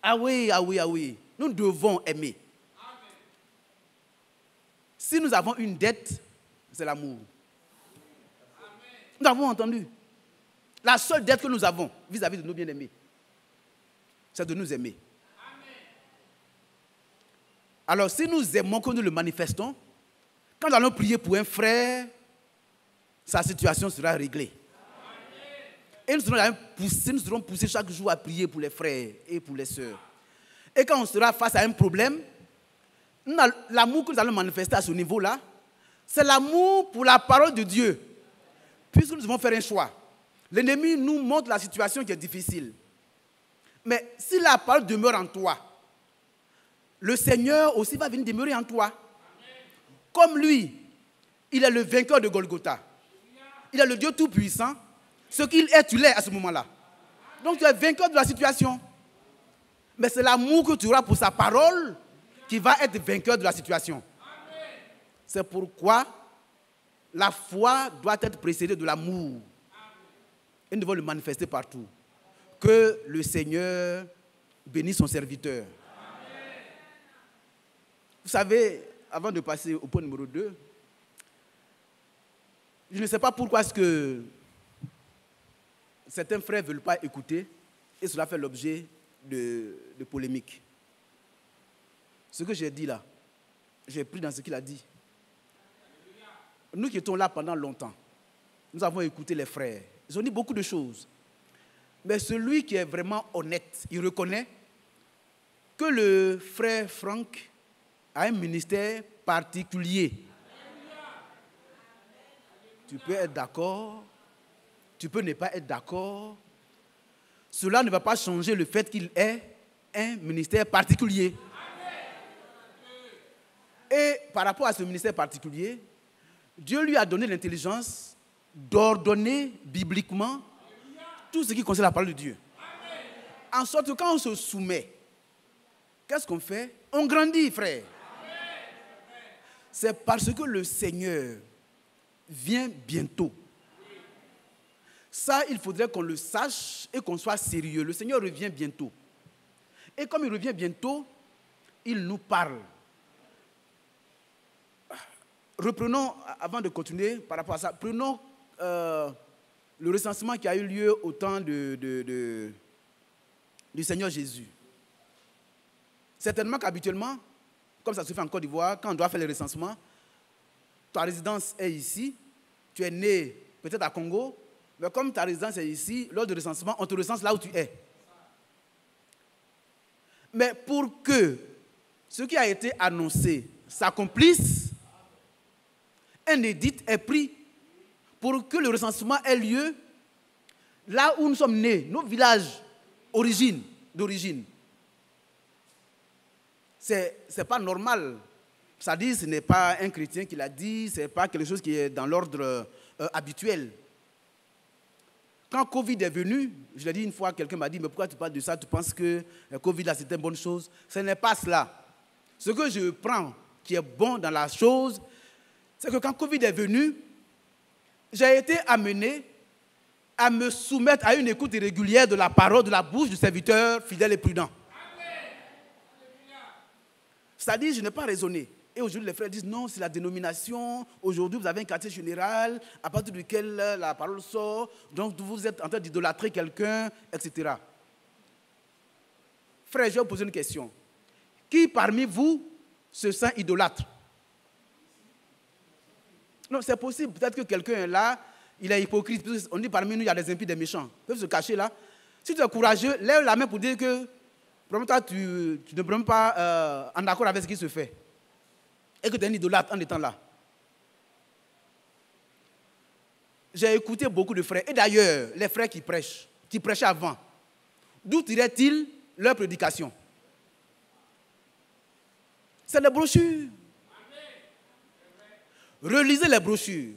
[SPEAKER 2] Ah oui, ah oui, ah oui. Nous devons aimer. Si nous avons une dette, c'est l'amour. Nous avons entendu. La seule dette que nous avons vis-à-vis de nos bien-aimés, c'est de nous aimer. Alors, si nous aimons, que nous le manifestons, quand nous allons prier pour un frère, sa situation sera réglée. Et nous serons poussés chaque jour à prier pour les frères et pour les sœurs. Et quand on sera face à un problème, l'amour que nous allons manifester à ce niveau-là, c'est l'amour pour la parole de Dieu. Puisque nous devons faire un choix. L'ennemi nous montre la situation qui est difficile. Mais si la parole demeure en toi, le Seigneur aussi va venir demeurer en toi. Comme lui, il est le vainqueur de Golgotha. Il est le Dieu tout-puissant. Ce qu'il est, tu l'es à ce moment-là. Donc tu es vainqueur de la situation. Mais Mais c'est l'amour que tu auras pour sa parole qui va être vainqueur de la situation. C'est pourquoi la foi doit être précédée de l'amour. Et nous devons le manifester partout. Que le Seigneur bénisse son serviteur. Vous savez, avant de passer au point numéro 2, je ne sais pas pourquoi est-ce que certains frères ne veulent pas écouter et cela fait l'objet de polémiques. Ce que j'ai dit là, j'ai pris dans ce qu'il a dit. Nous qui étions là pendant longtemps, nous avons écouté les frères. Ils ont dit beaucoup de choses. Mais celui qui est vraiment honnête, il reconnaît que le frère Franck a un ministère particulier. Tu peux être d'accord, tu peux ne pas être d'accord. Cela ne va pas changer le fait qu'il ait un ministère particulier. Et par rapport à ce ministère particulier, Dieu lui a donné l'intelligence d'ordonner bibliquement tout ce qui concerne la parole de Dieu. En sorte que quand on se soumet, qu'est-ce qu'on fait? On grandit, frère. C'est parce que le Seigneur vient bientôt. Ça, il faudrait qu'on le sache et qu'on soit sérieux. Le Seigneur revient bientôt. Et comme il revient bientôt, il nous parle. Reprenons, avant de continuer par rapport à ça, prenons le recensement qui a eu lieu au temps du Seigneur Jésus. Certainement qu'habituellement, comme ça se fait en Côte d'Ivoire, quand on doit faire le recensement, ta résidence est ici, tu es né peut-être à Congo, mais comme ta résidence est ici, lors du recensement, on te recense là où tu es. Mais pour que ce qui a été annoncé s'accomplisse, un édit est pris pour que le recensement ait lieu là où nous sommes nés, nos villages d'origine. C'est pas normal. C'est-à-dire, ce n'est pas un chrétien qui l'a dit, ce n'est pas quelque chose qui est dans l'ordre habituel. Quand Covid est venu, je l'ai dit une fois, quelqu'un m'a dit, mais pourquoi tu parles de ça? Tu penses que Covid, là, c'était une bonne chose? Ce n'est pas cela. Ce que je prends qui est bon dans la chose, c'est que quand Covid est venu, j'ai été amené à me soumettre à une écoute régulière de la parole de la bouche du serviteur fidèle et prudent. C'est-à-dire, je n'ai pas raisonné. Et aujourd'hui, les frères disent, non, c'est la dénomination. Aujourd'hui, vous avez un quartier général à partir duquel la parole sort. Donc, vous êtes en train d'idolâtrer quelqu'un, etc. Frère, je vais vous poser une question. Qui parmi vous se sent idolâtre? Non, c'est possible. Peut-être que quelqu'un est là, il est hypocrite. On dit parmi nous, il y a des impies, des méchants. Ils peuvent se cacher là. Si tu es courageux, lève la main pour dire que toi, tu ne prends pas en accord avec ce qui se fait. Et que tu es un idolâtre en étant là. J'ai écouté beaucoup de frères. Et d'ailleurs, les frères qui prêchaient avant, d'où tiraient-ils leur prédication? C'est les brochures. Relisez les brochures.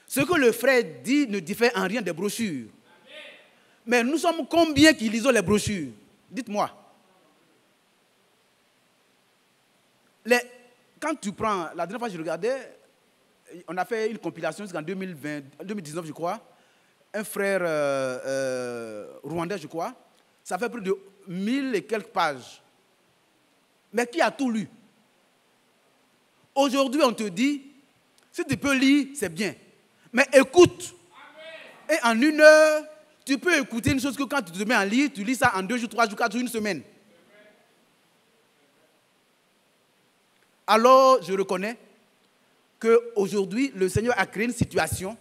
[SPEAKER 2] Ce que le frère dit ne diffère en rien des brochures. Mais nous sommes combien qui lisons les brochures? Dites-moi. Quand tu prends, la dernière fois que je regardais, on a fait une compilation jusqu'en 2019, je crois. Un frère rwandais, je crois. Ça fait plus de 1000 et quelques pages. Mais qui a tout lu? Aujourd'hui, on te dit, si tu peux lire, c'est bien. Mais écoute. Et en 1 heure, tu peux écouter une chose que quand tu te mets à lire, tu lis ça en 2 jours, 3 jours, 4 jours, 1 semaine. Alors, je reconnais qu'aujourd'hui, le Seigneur a créé une situation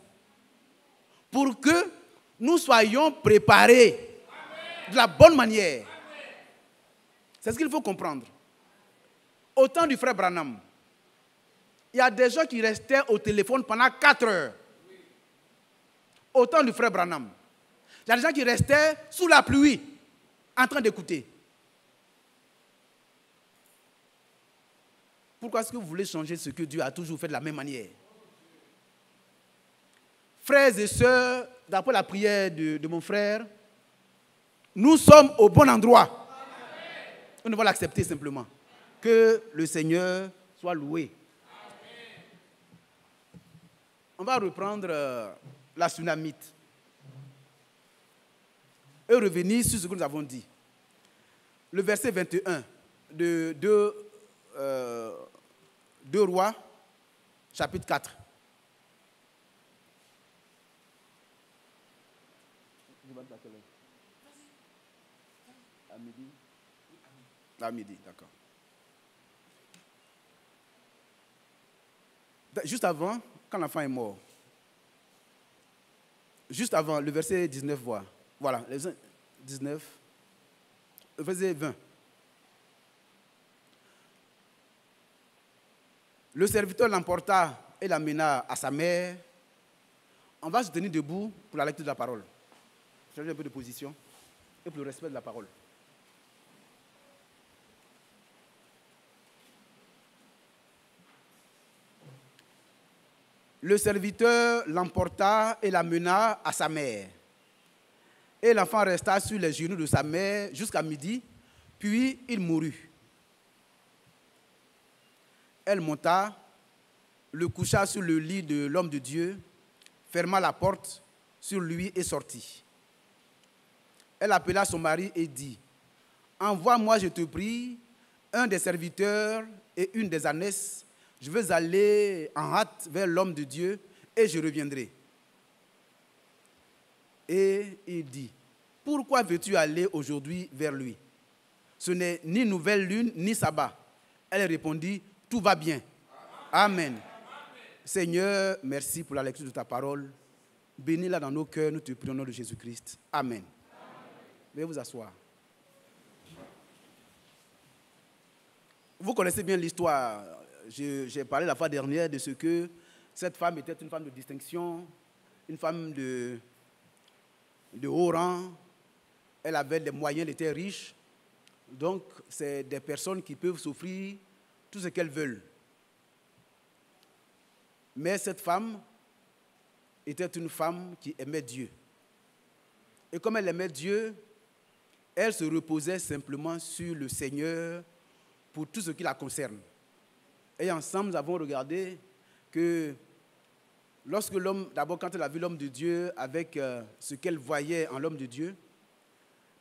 [SPEAKER 2] pour que nous soyons préparés de la bonne manière. C'est ce qu'il faut comprendre. Au temps du frère Branham, il y a des gens qui restaient au téléphone pendant 4 heures. Au temps du frère Branham. Il y a des gens qui restaient sous la pluie en train d'écouter. Pourquoi est-ce que vous voulez changer ce que Dieu a toujours fait de la même manière? Frères et sœurs, d'après la prière de mon frère, nous sommes au bon endroit. On va l'accepter simplement. Que le Seigneur soit loué. On va reprendre la Sunamite et revenir sur ce que nous avons dit. Le verset 21 de 2 Rois, chapitre 4. À midi, d'accord. Juste avant, quand l'enfant est mort, juste avant, le verset 19, voilà, le verset 19, le verset 20. Le serviteur l'emporta et l'amena à sa mère. On va se tenir debout pour la lecture de la parole. Changer un peu de position et pour le respect de la parole. Le serviteur l'emporta et l'amena à sa mère. Et l'enfant resta sur les genoux de sa mère jusqu'à midi, puis il mourut. Elle monta, le coucha sur le lit de l'homme de Dieu, ferma la porte sur lui et sortit. Elle appela son mari et dit, « Envoie-moi, je te prie, un des serviteurs et une des ânesses. Je veux aller en hâte vers l'homme de Dieu et je reviendrai. » Et il dit, « Pourquoi veux-tu aller aujourd'hui vers lui? Ce n'est ni nouvelle lune, ni sabbat. » Elle répondit, « Tout va bien. » Amen. Seigneur, merci pour la lecture de ta parole. Bénis-la dans nos cœurs, nous te prions au nom de Jésus-Christ. Amen. Veuillez vous asseoir. Vous connaissez bien l'histoire. J'ai parlé la fois dernière de ce que cette femme était une femme de distinction, une femme de haut rang. Elle avait des moyens, elle était riche. Donc, c'est des personnes qui peuvent s'offrir tout ce qu'elles veulent. Mais cette femme était une femme qui aimait Dieu. Et comme elle aimait Dieu, elle se reposait simplement sur le Seigneur pour tout ce qui la concerne. Et ensemble, nous avons regardé que lorsque l'homme, d'abord quand elle a vu l'homme de Dieu avec ce qu'elle voyait en l'homme de Dieu,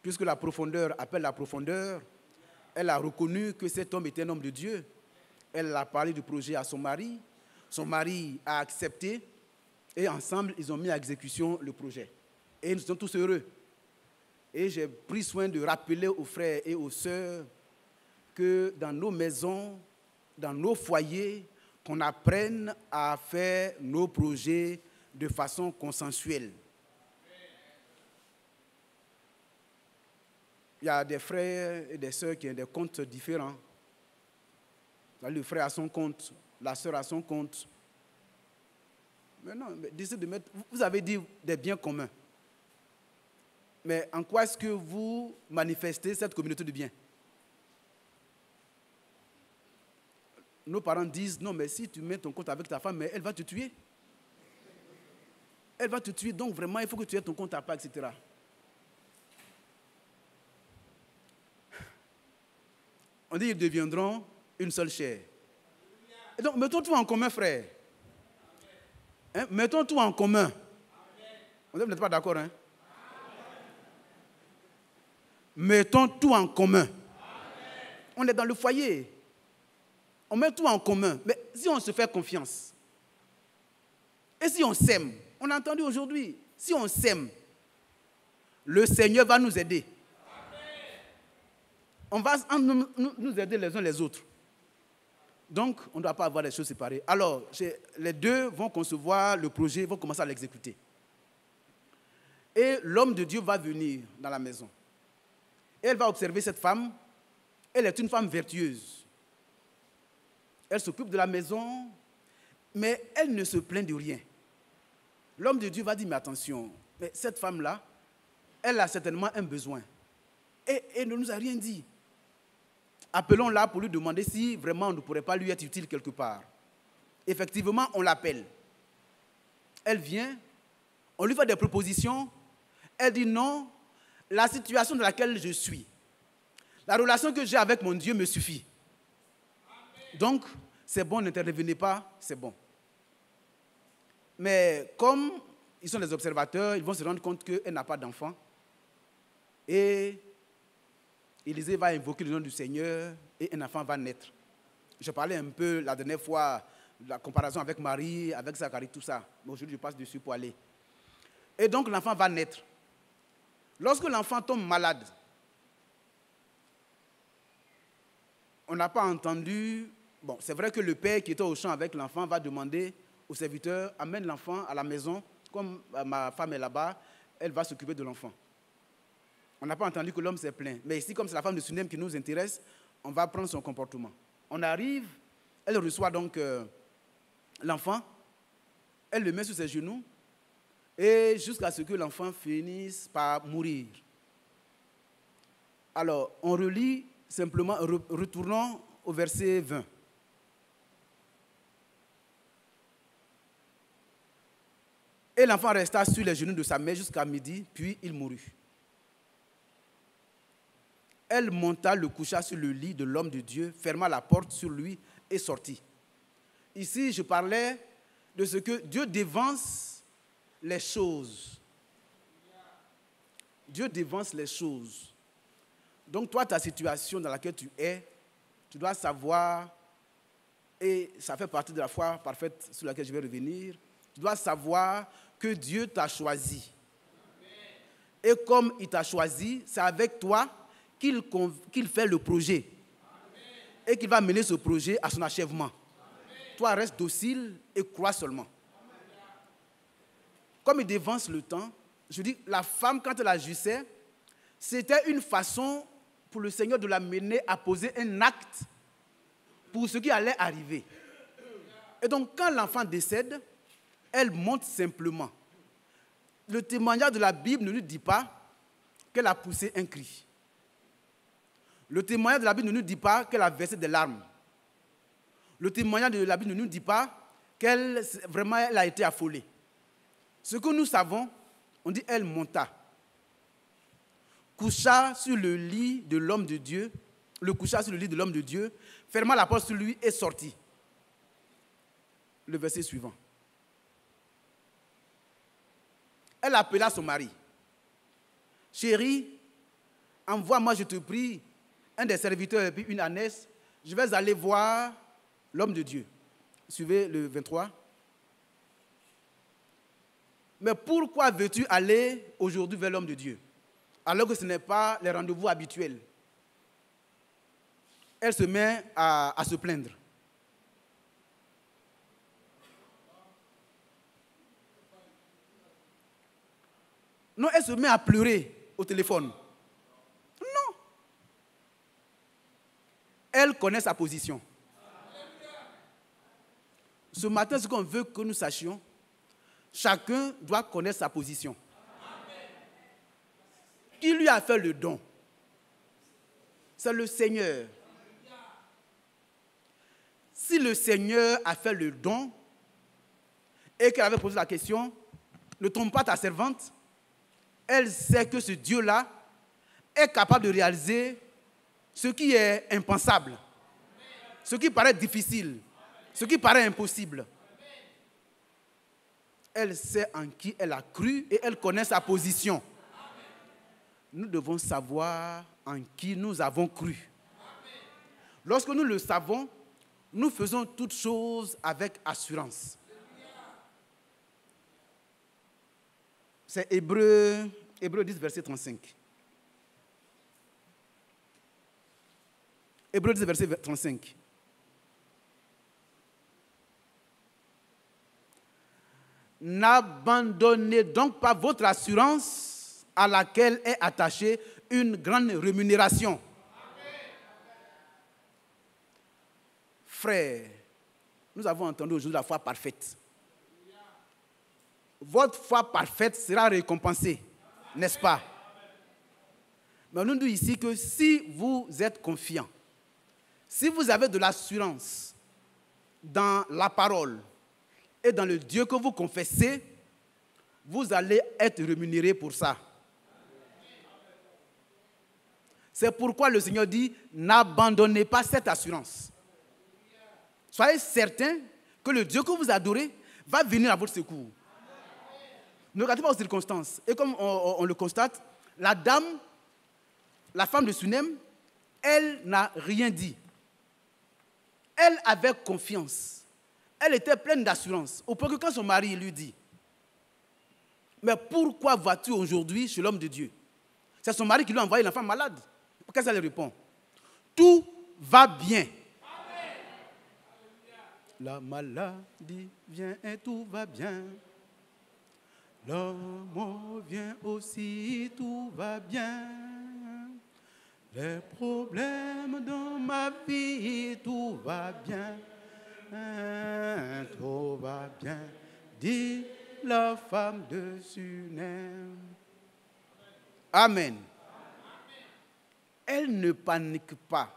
[SPEAKER 2] puisque la profondeur appelle la profondeur, elle a reconnu que cet homme était un homme de Dieu. Elle a parlé du projet à son mari a accepté et ensemble, ils ont mis à exécution le projet. Et nous sommes tous heureux. Et j'ai pris soin de rappeler aux frères et aux sœurs que dans nos maisons, dans nos foyers, qu'on apprenne à faire nos projets de façon consensuelle. Il y a des frères et des sœurs qui ont des comptes différents. Le frère a son compte, la sœur a son compte. Mais non, décidez de mettre. Vous avez dit des biens communs. Mais en quoi est-ce que vous manifestez cette communauté de biens? Nos parents disent, non, mais si tu mets ton compte avec ta femme, mais elle va te tuer. Elle va te tuer, donc vraiment, il faut que tu aies ton compte à part, etc. On dit, ils deviendront une seule chair. Et donc, mettons tout en commun, frère. Hein? Mettons tout en commun. Vous n'êtes pas d'accord, hein? Mettons tout en commun. On est dans le foyer. On met tout en commun. Mais si on se fait confiance, et si on s'aime, on a entendu aujourd'hui, si on s'aime, le Seigneur va nous aider. On va nous aider les uns les autres. Donc, on ne doit pas avoir les choses séparées. Alors, les deux vont concevoir le projet, vont commencer à l'exécuter. Et l'homme de Dieu va venir dans la maison. Et elle va observer cette femme. Elle est une femme vertueuse. Elle s'occupe de la maison, mais elle ne se plaint de rien. L'homme de Dieu va dire, mais attention, mais cette femme-là, elle a certainement un besoin. Et elle ne nous a rien dit. Appelons-la pour lui demander si vraiment on ne pourrait pas lui être utile quelque part. Effectivement, on l'appelle. Elle vient, on lui fait des propositions. Elle dit non, la situation dans laquelle je suis, La relation que j'ai avec mon Dieu me suffit. Donc, c'est bon, n'intervenez pas, c'est bon. Mais comme ils sont des observateurs, ils vont se rendre compte qu'elle n'a pas d'enfant. Et Élisée va invoquer le nom du Seigneur et un enfant va naître. Je parlais un peu la dernière fois de la comparaison avec Marie, avec Zacharie, tout ça. Mais aujourd'hui, je passe dessus pour aller. Et donc, l'enfant va naître. Lorsque l'enfant tombe malade, on n'a pas entendu... Bon, c'est vrai que le père qui était au champ avec l'enfant va demander au serviteur, amène l'enfant à la maison, comme ma femme est là-bas, elle va s'occuper de l'enfant. On n'a pas entendu que l'homme s'est plaint. Mais ici, comme c'est la femme de Sunem qui nous intéresse, on va prendre son comportement. On arrive, elle reçoit donc l'enfant, elle le met sur ses genoux, et jusqu'à ce que l'enfant finisse par mourir. Alors, on relit simplement, retournons au verset 20. Et l'enfant resta sur les genoux de sa mère jusqu'à midi, puis il mourut. Elle monta, le coucha sur le lit de l'homme de Dieu, ferma la porte sur lui et sortit. Ici, je parlais de ce que Dieu dévance les choses. Dieu dévance les choses. Donc toi, ta situation dans laquelle tu es, tu dois savoir, et ça fait partie de la foi parfaite sur laquelle je vais revenir, tu dois savoir que Dieu t'a choisi. Et comme il t'a choisi, c'est avec toi qu'il fait le projet. Et qu'il va mener ce projet à son achèvement. Toi, reste docile et crois seulement. Comme il dévance le temps, je dis, la femme, quand elle agissait, c'était une façon pour le Seigneur de la mener à poser un acte pour ce qui allait arriver. Et donc, quand l'enfant décède, elle monte simplement. Le témoignage de la Bible ne nous dit pas qu'elle a poussé un cri. Le témoignage de la Bible ne nous dit pas qu'elle a versé des larmes. Le témoignage de la Bible ne nous dit pas qu'elle a été affolée. Ce que nous savons, on dit elle monta, coucha sur le lit de l'homme de Dieu, ferma la porte sur lui et sortit. Le verset suivant. Elle appela son mari. Chérie, envoie-moi, je te prie, un des serviteurs et puis une ânesse. Je vais aller voir l'homme de Dieu. Suivez le 23. Mais pourquoi veux-tu aller aujourd'hui vers l'homme de Dieu, alors que ce n'est pas les rendez-vous habituels? Elle se met à se plaindre. Non, elle se met à pleurer au téléphone. Non. Elle connaît sa position. Ce matin, ce qu'on veut que nous sachions, chacun doit connaître sa position. Qui lui a fait le don? C'est le Seigneur. Si le Seigneur a fait le don et qu'elle avait posé la question, ne trompe pas ta servante, elle sait que ce Dieu-là est capable de réaliser ce qui est impensable, ce qui paraît difficile, ce qui paraît impossible. Elle sait en qui elle a cru et elle connaît sa position. Nous devons savoir en qui nous avons cru. Lorsque nous le savons, nous faisons toutes choses avec assurance. C'est Hébreux 10, verset 35. Hébreux 10, verset 35. N'abandonnez donc pas votre assurance à laquelle est attachée une grande rémunération. Frères, nous avons entendu aujourd'hui la foi parfaite. Votre foi parfaite sera récompensée, n'est-ce pas? Mais nous disons ici que si vous êtes confiant, si vous avez de l'assurance dans la parole et dans le Dieu que vous confessez, vous allez être rémunéré pour ça. C'est pourquoi le Seigneur dit, n'abandonnez pas cette assurance. Soyez certains que le Dieu que vous adorez va venir à votre secours. Ne regardez pas aux circonstances. Et comme on le constate, la femme de Sunem, elle n'a rien dit. Elle avait confiance. Elle était pleine d'assurance. Au point que quand son mari lui dit, mais pourquoi vas-tu aujourd'hui chez l'homme de Dieu? C'est son mari qui lui a envoyé l'enfant malade. Qu'est-ce qu'elle répond? Tout va bien. Amen. La maladie vient et tout va bien. La mort vient aussi, tout va bien. Les problèmes dans ma vie, tout va bien. Tout va bien, dit la femme de Sunem. Amen. Elle ne panique pas.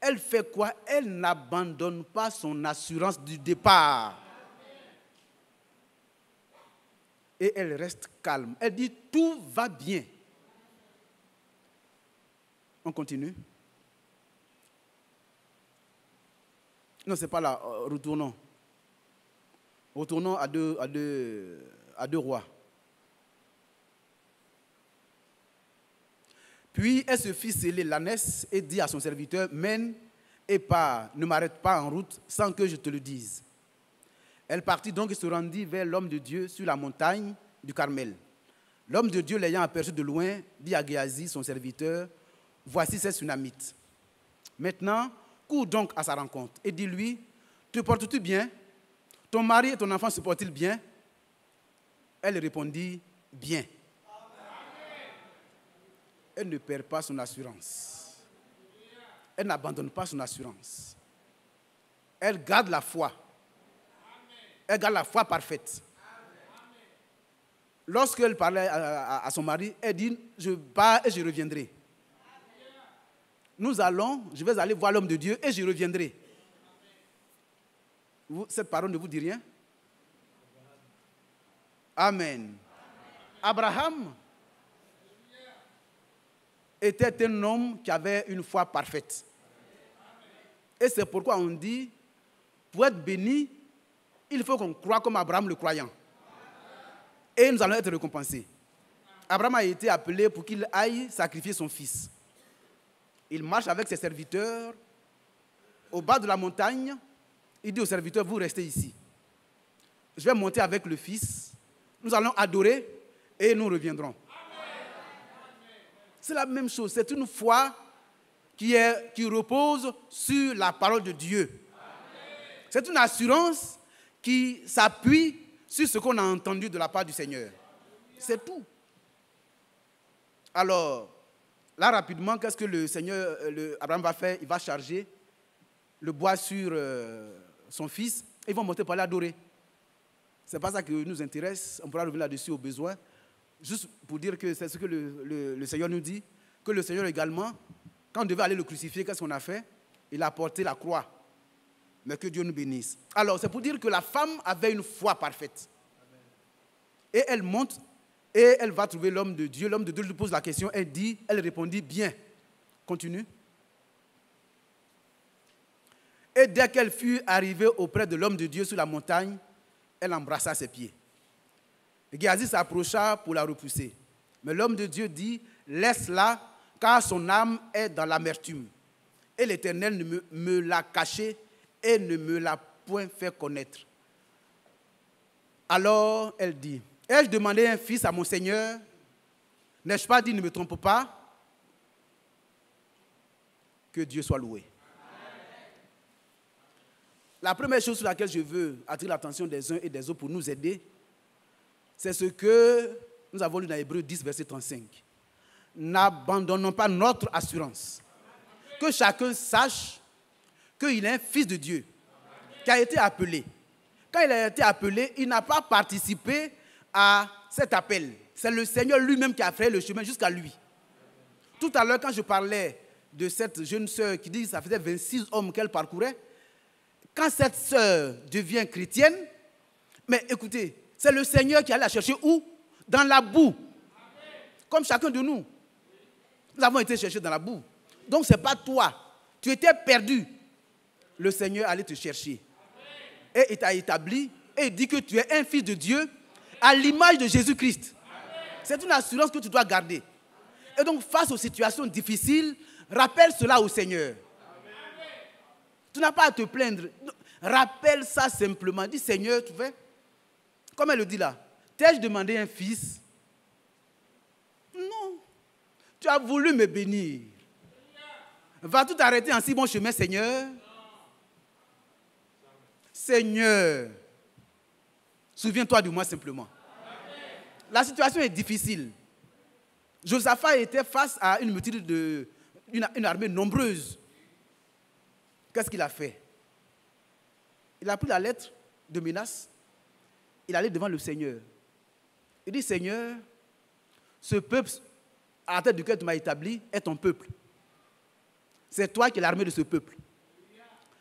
[SPEAKER 2] Elle fait quoi? Elle n'abandonne pas son assurance du départ. Et elle reste calme. Elle dit, tout va bien. On continue. Non, ce n'est pas là. Retournons. Retournons à deux rois. Puis elle se fit sceller l'ânesse et dit à son serviteur, mène et pars, ne m'arrête pas en route sans que je te le dise. Elle partit donc et se rendit vers l'homme de Dieu sur la montagne du Carmel. L'homme de Dieu, l'ayant aperçu de loin, dit à Géasi, son serviteur, voici ces Sunamites. Maintenant, cours donc à sa rencontre et dis-lui, te portes-tu bien? Ton mari et ton enfant se portent-ils bien? Elle répondit, bien. Elle ne perd pas son assurance. Elle n'abandonne pas son assurance. Elle garde la foi. Elle garde la foi parfaite. Lorsqu'elle parlait à son mari, elle dit, je pars et je reviendrai. Je vais aller voir l'homme de Dieu et je reviendrai. Cette parole ne vous dit rien? Amen. Abraham était un homme qui avait une foi parfaite. Et c'est pourquoi on dit, pour être béni, il faut qu'on croie comme Abraham le croyant. Et nous allons être récompensés. Abraham a été appelé pour qu'il aille sacrifier son fils. Il marche avec ses serviteurs au bas de la montagne. Il dit aux serviteurs, vous restez ici. Je vais monter avec le fils. Nous allons adorer et nous reviendrons. C'est la même chose. C'est une foi qui repose sur la parole de Dieu. C'est une assurance qui s'appuie sur ce qu'on a entendu de la part du Seigneur. C'est tout. Alors, là, rapidement, qu'est-ce que le Seigneur, Abraham va faire? Il va charger le bois sur son fils et ils vont monter pour aller adorer. Ce n'est pas ça qui nous intéresse. On pourra revenir là-dessus au besoin. Juste pour dire que c'est ce que le Seigneur nous dit, que le Seigneur également, quand on devait aller le crucifier, qu'est-ce qu'on a fait? Il a porté la croix. Mais que Dieu nous bénisse. Alors, c'est pour dire que la femme avait une foi parfaite. Et elle monte et elle va trouver l'homme de Dieu. L'homme de Dieu lui pose la question, elle répondit, bien. Continue. Et dès qu'elle fut arrivée auprès de l'homme de Dieu sur la montagne, elle embrassa ses pieds. Géasi s'approcha pour la repousser. Mais l'homme de Dieu dit, laisse-la, car son âme est dans l'amertume. Et l'Éternel me l'a cachée et ne me l'a point fait connaître. Alors elle dit, ai-je demandé un fils à mon Seigneur? N'ai-je pas dit, ne me trompe pas? Que Dieu soit loué. La première chose sur laquelle je veux attirer l'attention des uns et des autres pour nous aider, c'est ce que nous avons lu dans Hébreux 10, verset 35. N'abandonnons pas notre assurance. Que chacun sache qu'il est un fils de Dieu, qui a été appelé. Quand il a été appelé, il n'a pas participé à cet appel. C'est le Seigneur lui-même qui a fait le chemin jusqu'à lui. Tout à l'heure, quand je parlais de cette jeune sœur qui dit que ça faisait 26 hommes qu'elle parcourait, quand cette sœur devient chrétienne, mais écoutez, c'est le Seigneur qui allait la chercher où? Dans la boue. Comme chacun de nous. Nous avons été cherchés dans la boue. Donc, ce n'est pas toi. Tu étais perdu. Le Seigneur allait te chercher. Et il t'a établi. Et il dit que tu es un fils de Dieu à l'image de Jésus-Christ. C'est une assurance que tu dois garder. Et donc, face aux situations difficiles, rappelle cela au Seigneur. Tu n'as pas à te plaindre. Rappelle ça simplement. Dis, Seigneur, tu vois, comme elle le dit là, t'ai-je demandé un fils? Non. Tu as voulu me bénir. Vas-tu t'arrêter en si bon chemin, Seigneur? Seigneur, souviens-toi de moi simplement. La situation est difficile. Josaphat était face à une multitude une armée nombreuse. Qu'est-ce qu'il a fait? Il a pris la lettre de menace. Il allait devant le Seigneur. Il dit, Seigneur, ce peuple à la tête duquel tu m'as établi est ton peuple. C'est toi qui es l'armée de ce peuple.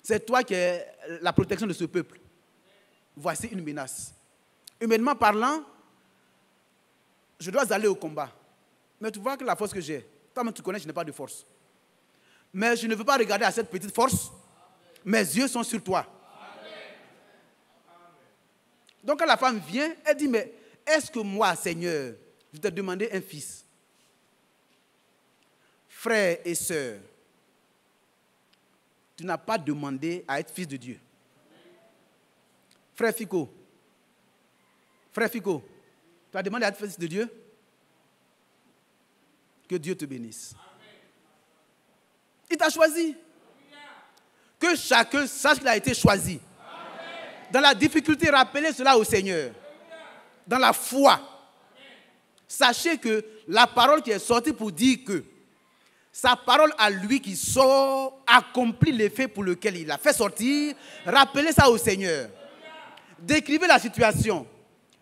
[SPEAKER 2] C'est toi qui es la protection de ce peuple. Voici une menace. Humainement parlant, je dois aller au combat. Mais tu vois que la force que j'ai, toi-même tu connais, je n'ai pas de force. Mais je ne veux pas regarder à cette petite force. Mes yeux sont sur toi. Donc quand la femme vient, elle dit, mais est-ce que moi, Seigneur, je t'ai demandé un fils? Frères et sœurs, tu n'as pas demandé à être fils de Dieu. Frère Fico, tu as demandé à être fils de Dieu? Que Dieu te bénisse. Il t'a choisi. Que chacun sache qu'il a été choisi. Dans la difficulté, rappelez cela au Seigneur. Dans la foi. Sachez que la parole qui est sortie pour dire que sa parole à lui qui sort accomplit l'effet pour lequel il l'a fait sortir. Rappelez ça au Seigneur. Décrivez la situation.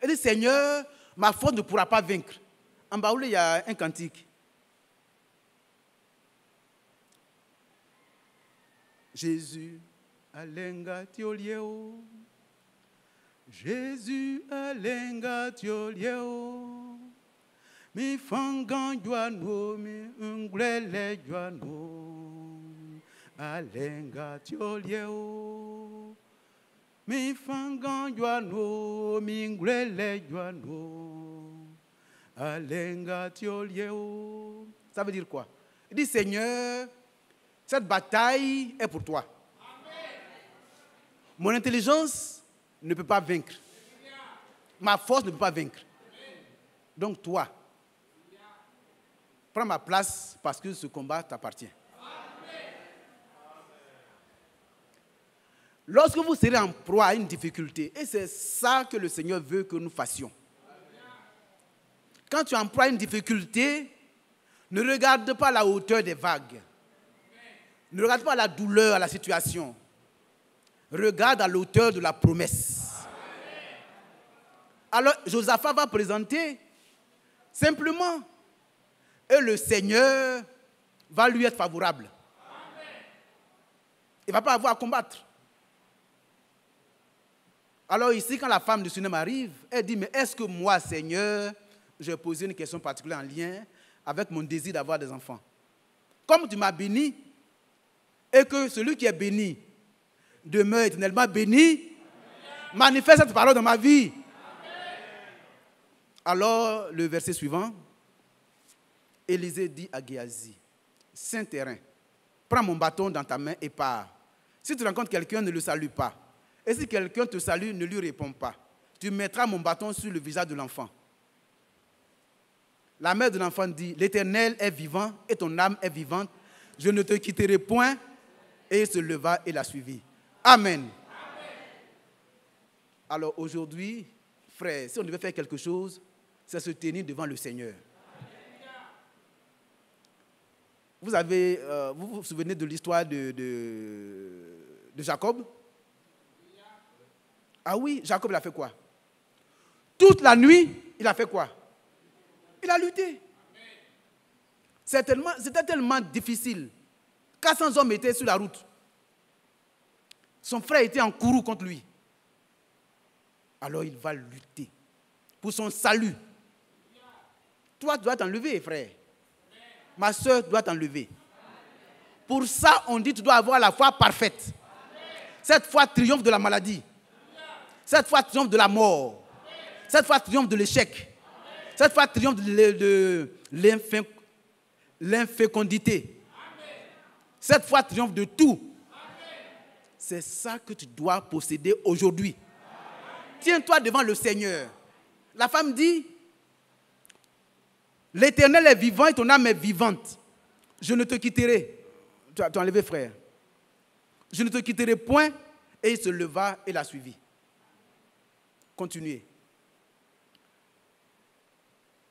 [SPEAKER 2] Et dites, Seigneur, ma force ne pourra pas vaincre. En Baoulé, il y a un cantique. Jésus, alenga tiolieo. Jésus, alenga tiolieo. Mi fangan juano, mi unglele juano. Alenga tiolieo. Mi fangan juano, mi unglele juano. Alenga tiolieo. Ça veut dire quoi? Il dit, Seigneur, cette bataille est pour toi. Mon intelligence ne peut pas vaincre. Ma force ne peut pas vaincre. Donc toi, prends ma place parce que ce combat t'appartient. Lorsque vous serez en proie à une difficulté, et c'est ça que le Seigneur veut que nous fassions. Quand tu es en proie à une difficulté, ne regarde pas la hauteur des vagues. Ne regarde pas la douleur à la situation. Regarde à l'auteur de la promesse. Alors, Josaphat va présenter simplement. Et le Seigneur va lui être favorable. Il ne va pas avoir à combattre. Alors ici, quand la femme de Sunem arrive, elle dit, mais est-ce que moi, Seigneur, je vais poser une question particulière en lien avec mon désir d'avoir des enfants. Comme tu m'as béni, et que celui qui est béni demeure éternellement béni, manifeste cette parole dans ma vie. Alors, le verset suivant, Élisée dit à Géasi, Saint terrain, prends mon bâton dans ta main et pars. Si tu rencontres quelqu'un, ne le salue pas. Et si quelqu'un te salue, ne lui réponds pas. Tu mettras mon bâton sur le visage de l'enfant. La mère de l'enfant dit, l'Éternel est vivant et ton âme est vivante. Je ne te quitterai point. Et il se leva et la suivit. Amen. Alors aujourd'hui, frère, si on devait faire quelque chose, c'est se tenir devant le Seigneur. Vous vous souvenez de l'histoire de Jacob? Ah oui, Jacob il a fait quoi? Toute la nuit, il a fait quoi? Il a lutté. C'était tellement difficile. 400 hommes étaient sur la route. Son frère était en courroux contre lui. Alors il va lutter pour son salut. Toi, tu dois t'enlever, frère. Ma soeur doit t'enlever. Pour ça, on dit que tu dois avoir la foi parfaite. Cette foi triomphe de la maladie. Cette foi triomphe de la mort. Cette foi triomphe de l'échec. Cette foi triomphe de l'infécondité. Cette foi triomphe de tout. C'est ça que tu dois posséder aujourd'hui. Tiens-toi devant le Seigneur. La femme dit, l'Éternel est vivant et ton âme est vivante. Je ne te quitterai. Tu as enlevé, frère. Je ne te quitterai point. Et il se leva et l'a suivi. Continuez.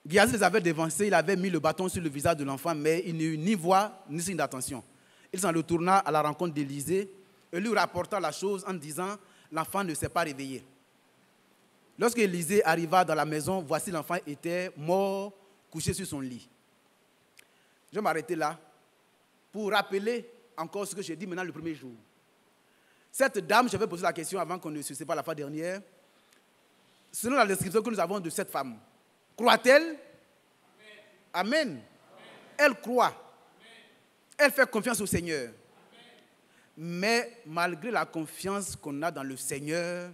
[SPEAKER 2] Géasi les avait dévancés, il avait mis le bâton sur le visage de l'enfant, mais il n'eut ni voix ni signe d'attention. Il s'en retourna à la rencontre d'Élisée et lui rapporta la chose en disant, l'enfant ne s'est pas réveillé. Lorsque Élisée arriva dans la maison, voici l'enfant était mort, couché sur son lit. Je vais m'arrêter là pour rappeler encore ce que j'ai dit maintenant le premier jour. Cette dame, je vais poser la question avant qu'on ne se sépare la fois dernière. Selon la description que nous avons de cette femme, croit-elle? Amen. Amen. Elle croit. Amen. Elle fait confiance au Seigneur. Amen. Mais malgré la confiance qu'on a dans le Seigneur,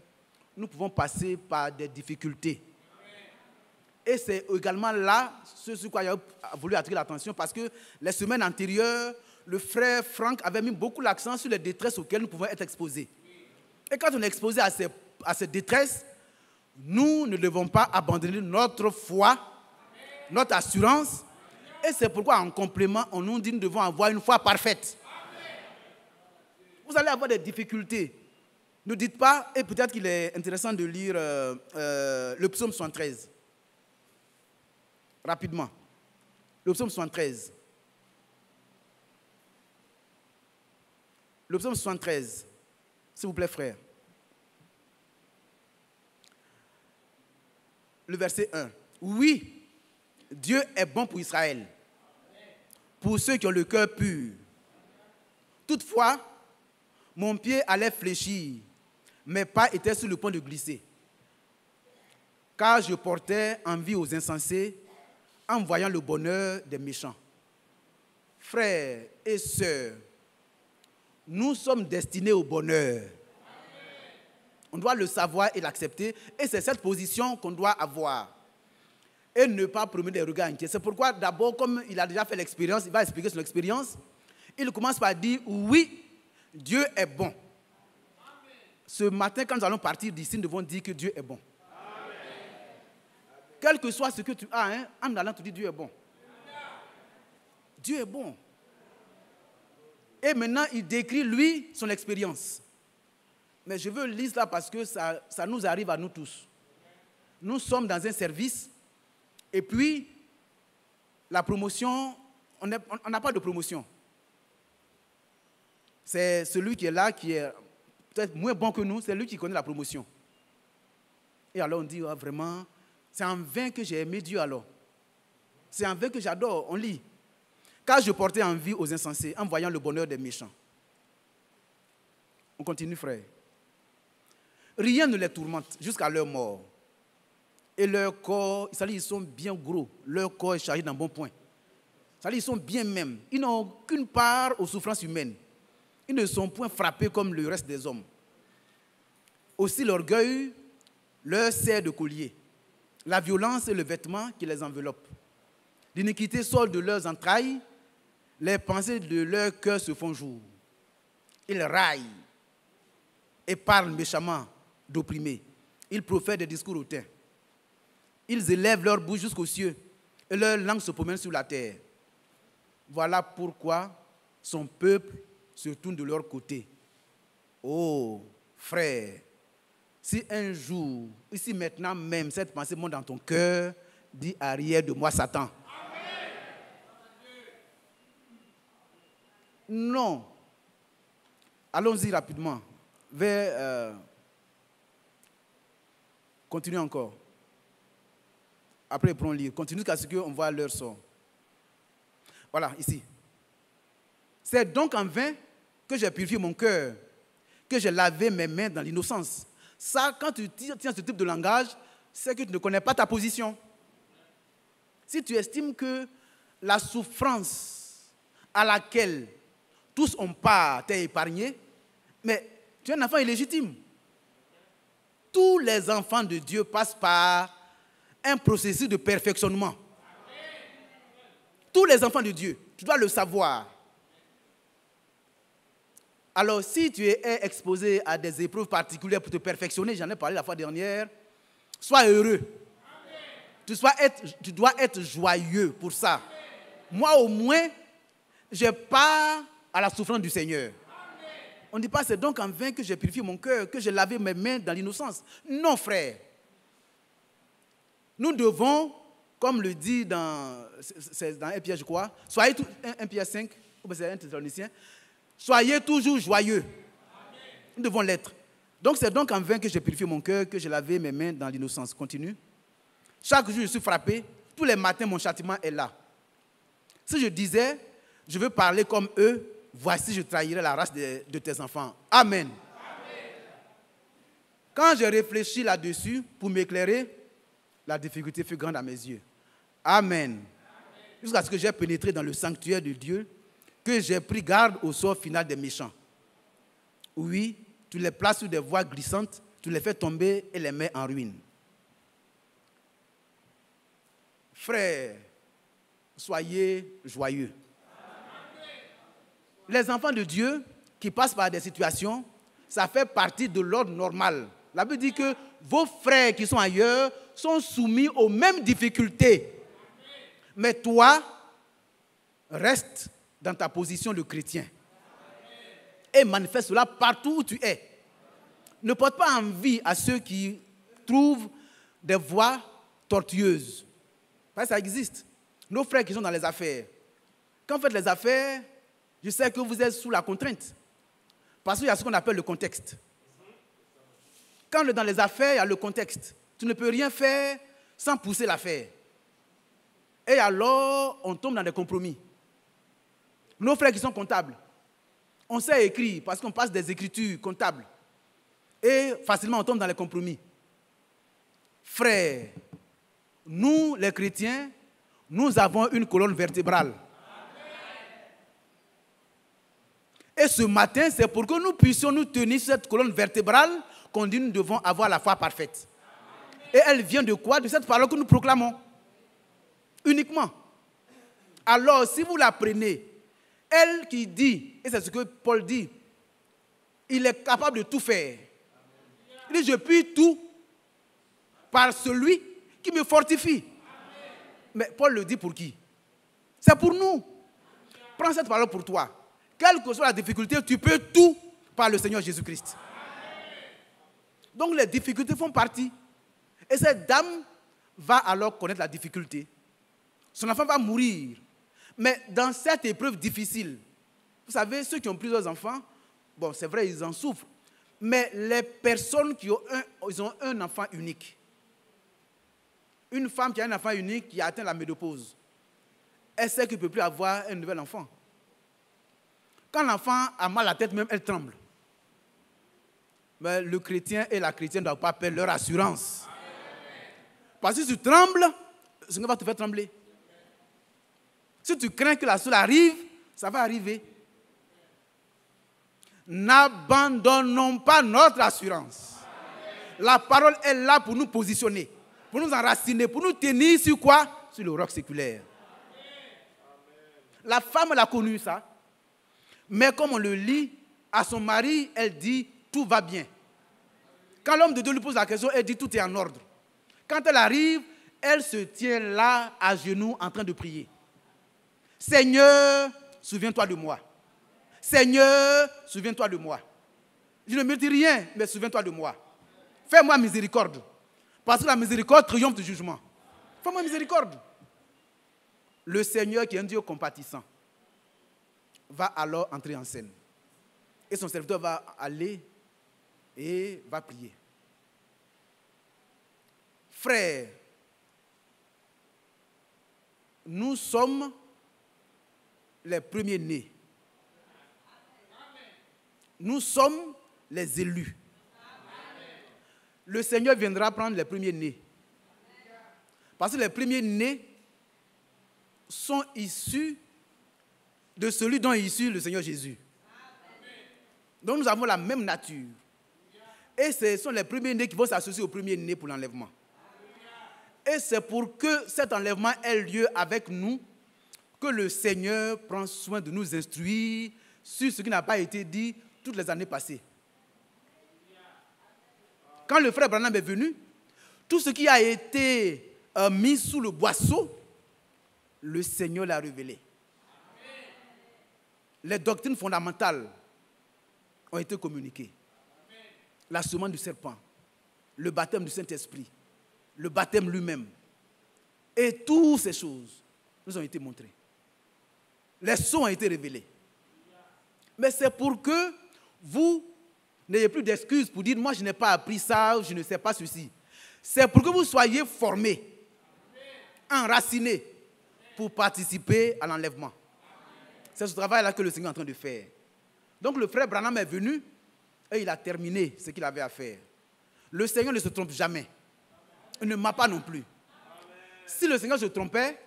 [SPEAKER 2] nous pouvons passer par des difficultés. Amen. Et c'est également là ce sur quoi j'ai voulu attirer l'attention parce que les semaines antérieures, le frère Franck avait mis beaucoup l'accent sur les détresses auxquelles nous pouvons être exposés. Et quand on est exposé à ces détresses, nous ne devons pas abandonner notre foi, notre assurance. Et c'est pourquoi, en complément, on nous dit que nous devons avoir une foi parfaite. Vous allez avoir des difficultés. Ne dites pas, et peut-être qu'il est intéressant de lire le psaume 73. Rapidement. Le psaume 73. Le psaume 73, s'il vous plaît, frère. Le verset 1. Oui, Dieu est bon pour Israël, pour ceux qui ont le cœur pur. Toutefois, mon pied allait fléchir, mes pas étaient sur le point de glisser. Car je portais envie aux insensés en voyant le bonheur des méchants. Frères et sœurs, nous sommes destinés au bonheur. Amen. On doit le savoir et l'accepter. Et c'est cette position qu'on doit avoir. Et ne pas promener des regards inquiets. C'est pourquoi d'abord, comme il a déjà fait l'expérience, il va expliquer son expérience. Il commence par dire, oui, Dieu est bon. Amen. Ce matin, quand nous allons partir d'ici, nous devons dire que Dieu est bon. Amen. Quel que soit ce que tu as, en allant, tu dis Dieu est bon. Amen. Dieu est bon. Et maintenant, il décrit, lui, son expérience. Mais je veux lire ça parce que ça nous arrive à nous tous. Nous sommes dans un service, et puis, la promotion, on n'a pas de promotion. C'est celui qui est là, qui est peut-être moins bon que nous, c'est lui qui connaît la promotion. Et alors on dit, ah, vraiment, c'est en vain que j'ai aimé Dieu alors. C'est en vain que j'adore, on lit. Car je portais envie aux insensés en voyant le bonheur des méchants. On continue, frère. Rien ne les tourmente jusqu'à leur mort. Et leur corps, ils sont bien gros. Leur corps est chargé d'un bon point. Ils sont bien même. Ils n'ont aucune part aux souffrances humaines. Ils ne sont point frappés comme le reste des hommes. Aussi l'orgueil leur sert de collier. La violence est le vêtement qui les enveloppe. L'iniquité sort de leurs entrailles. Les pensées de leur cœur se font jour. Ils raillent et parlent méchamment d'opprimés. Ils profèrent des discours hautains. Ils élèvent leur bouche jusqu'aux cieux et leur langue se promène sur la terre. Voilà pourquoi son peuple se tourne de leur côté. Oh, frère, si un jour, ici maintenant même, cette pensée monte dans ton cœur, dis arrière de moi, Satan. Non. Allons-y rapidement. Continuez encore. Après, prenons lire. Continue jusqu'à ce qu'on voit leur sort. Voilà, ici. C'est donc en vain que j'ai purifié mon cœur, que j'ai lavé mes mains dans l'innocence. Ça, quand tu tiens ce type de langage, c'est que tu ne connais pas ta position. Si tu estimes que la souffrance à laquelle tous ont part t'est épargnée, mais tu es un enfant illégitime. Tous les enfants de Dieu passent par un processus de perfectionnement. Tous les enfants de Dieu, tu dois le savoir. Alors, si tu es exposé à des épreuves particulières pour te perfectionner, j'en ai parlé la fois dernière, sois heureux. Tu dois être joyeux pour ça. Moi, au moins, je pars à la souffrance du Seigneur. On ne dit pas, c'est donc en vain que j'ai purifié mon cœur, que j'ai lavé mes mains dans l'innocence. Non, frère. Nous devons, comme le dit c'est dans 1 Pierre, je crois, soyez 1 Pierre 5, ou c'est 1 Thessaloniciens, soyez toujours joyeux. Amen. Nous devons l'être. Donc c'est donc en vain que j'ai purifié mon cœur, que j'ai lavé mes mains dans l'innocence. Continue. Chaque jour je suis frappé, tous les matins mon châtiment est là. Si je disais, je veux parler comme eux, voici je trahirai la race de tes enfants. Amen. Amen. Quand j'ai réfléchi là-dessus pour m'éclairer, la difficulté fut grande à mes yeux. Amen. Jusqu'à ce que j'ai pénétré dans le sanctuaire de Dieu, que j'ai pris garde au sort final des méchants. Oui, tu les places sur des voies glissantes, tu les fais tomber et les mets en ruine. Frères, soyez joyeux. Les enfants de Dieu qui passent par des situations, ça fait partie de l'ordre normal. La Bible dit que vos frères qui sont ailleurs sont soumis aux mêmes difficultés. Mais toi, reste dans ta position de chrétien. Et manifeste cela partout où tu es. Ne porte pas envie à ceux qui trouvent des voies tortueuses. Parce que ça existe. Nos frères qui sont dans les affaires. Quand vous faites les affaires, je sais que vous êtes sous la contrainte. Parce qu'il y a ce qu'on appelle le contexte. Quand on est dans les affaires, il y a le contexte. Tu ne peux rien faire sans pousser l'affaire. Et alors, on tombe dans des compromis. Nos frères qui sont comptables, on sait écrire parce qu'on passe des écritures comptables. Et facilement, on tombe dans les compromis. Frères, nous, les chrétiens, nous avons une colonne vertébrale. Et ce matin, c'est pour que nous puissions nous tenir sur cette colonne vertébrale qu'on dit nous devons avoir la foi parfaite. Et elle vient de quoi? De cette parole que nous proclamons. Uniquement. Alors, si vous la prenez, elle qui dit, et c'est ce que Paul dit, il est capable de tout faire. Il dit, je puis tout par celui qui me fortifie. Mais Paul le dit pour qui? C'est pour nous. Prends cette parole pour toi. Quelle que soit la difficulté, tu peux tout par le Seigneur Jésus-Christ. Donc les difficultés font partie. Et cette dame va alors connaître la difficulté. Son enfant va mourir. Mais dans cette épreuve difficile, vous savez, ceux qui ont plusieurs enfants, bon, c'est vrai, ils en souffrent. Mais les personnes qui ont un enfant unique, une femme qui a un enfant unique qui a atteint la ménopause, elle sait qu'elle ne peut plus avoir un nouvel enfant. Quand l'enfant a mal à la tête, même elle tremble. Mais le chrétien et la chrétienne ne doivent pas perdre leur assurance. Parce que si tu trembles, le Seigneur va te faire trembler. Si tu crains que la seule arrive, ça va arriver. N'abandonnons pas notre assurance. La parole est là pour nous positionner, pour nous enraciner, pour nous tenir sur quoi? Sur le roc séculaire. La femme, elle a connu ça. Mais comme on le lit, à son mari, elle dit, tout va bien. Quand l'homme de Dieu lui pose la question, elle dit, tout est en ordre. Quand elle arrive, elle se tient là, à genoux, en train de prier. Seigneur, souviens-toi de moi. Seigneur, souviens-toi de moi. Je ne me dis rien, mais souviens-toi de moi. Fais-moi miséricorde. Parce que la miséricorde triomphe du jugement. Fais-moi miséricorde. Le Seigneur, qui est un Dieu compatissant, va alors entrer en scène. Et son serviteur va aller et va prier. Frères, nous sommes les premiers-nés. Nous sommes les élus. Le Seigneur viendra prendre les premiers-nés. Parce que les premiers-nés sont issus de celui dont est issu le Seigneur Jésus. Donc nous avons la même nature. Et ce sont les premiers-nés qui vont s'associer aux premiers-nés pour l'enlèvement. Et c'est pour que cet enlèvement ait lieu avec nous que le Seigneur prend soin de nous instruire sur ce qui n'a pas été dit toutes les années passées. Quand le frère Branham est venu, tout ce qui a été mis sous le boisseau, le Seigneur l'a révélé. Les doctrines fondamentales ont été communiquées. La semence du serpent, le baptême du Saint-Esprit, le baptême lui-même. Et toutes ces choses nous ont été montrées. Les sceaux ont été révélés. Mais c'est pour que vous n'ayez plus d'excuses pour dire « moi je n'ai pas appris ça, je ne sais pas ceci ». C'est pour que vous soyez formés, enracinés pour participer à l'enlèvement. C'est ce travail-là que le Seigneur est en train de faire. Donc le frère Branham est venu et il a terminé ce qu'il avait à faire. Le Seigneur ne se trompe jamais. Il ne m'a pas non plus. Si le Seigneur se trompait,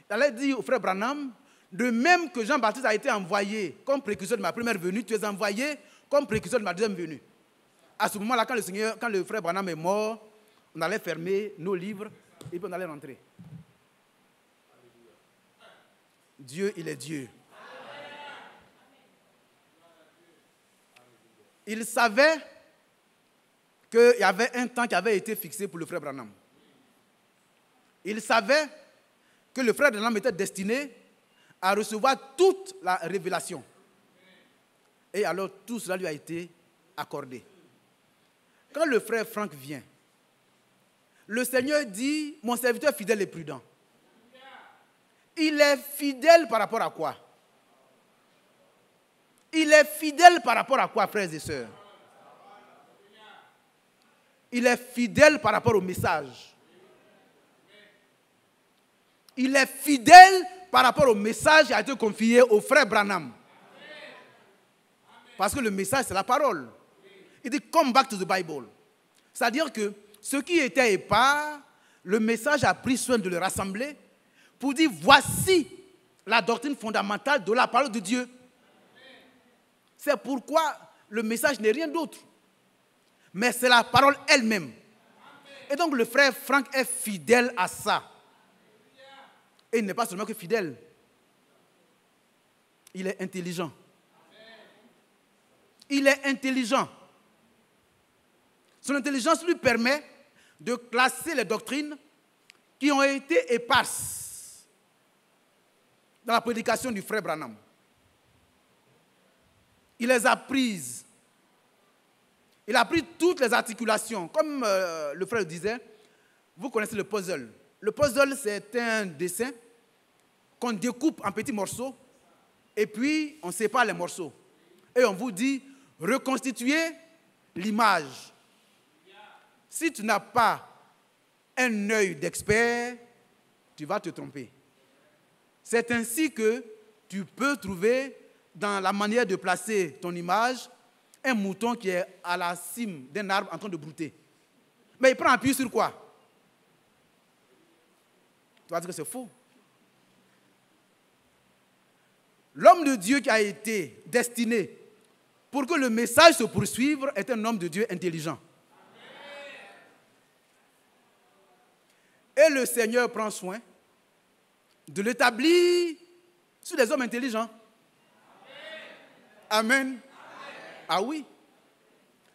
[SPEAKER 2] il allait dire au frère Branham, de même que Jean-Baptiste a été envoyé comme précurseur de ma première venue, tu es envoyé comme précurseur de ma deuxième venue. À ce moment-là, quand le frère Branham est mort, on allait fermer nos livres et puis on allait rentrer. Dieu, il est Dieu. Il savait qu'il y avait un temps qui avait été fixé pour le frère Branham. Il savait que le frère Branham était destiné à recevoir toute la révélation. Et alors tout cela lui a été accordé. Quand le frère Franck vient, le Seigneur dit, mon serviteur fidèle et prudent. Il est fidèle par rapport à quoi? Il est fidèle par rapport à quoi, frères et sœurs? Il est fidèle par rapport au message. Il est fidèle par rapport au message qui a été confié au frère Branham. Parce que le message, c'est la parole. Il dit, come back to the Bible. C'est-à-dire que ceux qui étaient épars, le message a pris soin de le rassembler pour dire, voici la doctrine fondamentale de la parole de Dieu. C'est pourquoi le message n'est rien d'autre. Mais c'est la parole elle-même. Et donc le frère Franck est fidèle à ça. Et il n'est pas seulement que fidèle. Il est intelligent. Il est intelligent. Son intelligence lui permet de classer les doctrines qui ont été éparses dans la prédication du frère Branham. Il les a prises. Il a pris toutes les articulations. Comme le frère le disait, vous connaissez le puzzle. Le puzzle, c'est un dessin qu'on découpe en petits morceaux et puis on sépare les morceaux. Et on vous dit, reconstituez l'image. Si tu n'as pas un œil d'expert, tu vas te tromper. C'est ainsi que tu peux trouver dans la manière de placer ton image un mouton qui est à la cime d'un arbre en train de brouter. Mais il prend appui sur quoi? Tu vas dire que c'est faux. L'homme de Dieu qui a été destiné pour que le message se poursuive est un homme de Dieu intelligent. Et le Seigneur prend soin de l'établir sur des hommes intelligents. Amen. Amen. Ah oui.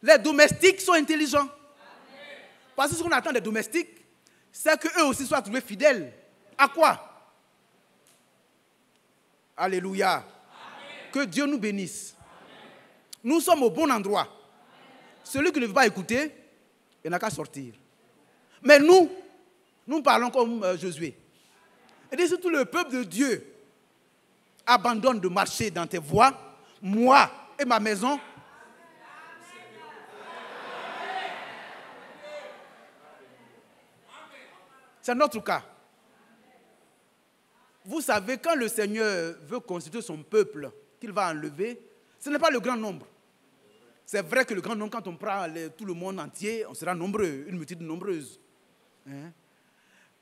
[SPEAKER 2] Les domestiques sont intelligents. Parce que ce qu'on attend des domestiques, c'est qu'eux aussi soient trouvés fidèles. À quoi? Alléluia. Amen. Que Dieu nous bénisse. Amen. Nous sommes au bon endroit. Amen. Celui qui ne veut pas écouter, il n'a qu'à sortir. Mais nous parlons comme Josué. Et si tout le peuple de Dieu abandonne de marcher dans tes voies, moi et ma maison, c'est notre cas. Vous savez, quand le Seigneur veut constituer son peuple qu'il va enlever, ce n'est pas le grand nombre. C'est vrai que le grand nombre, quand on prend tout le monde entier, on sera nombreux, une multitude nombreuse. Hein?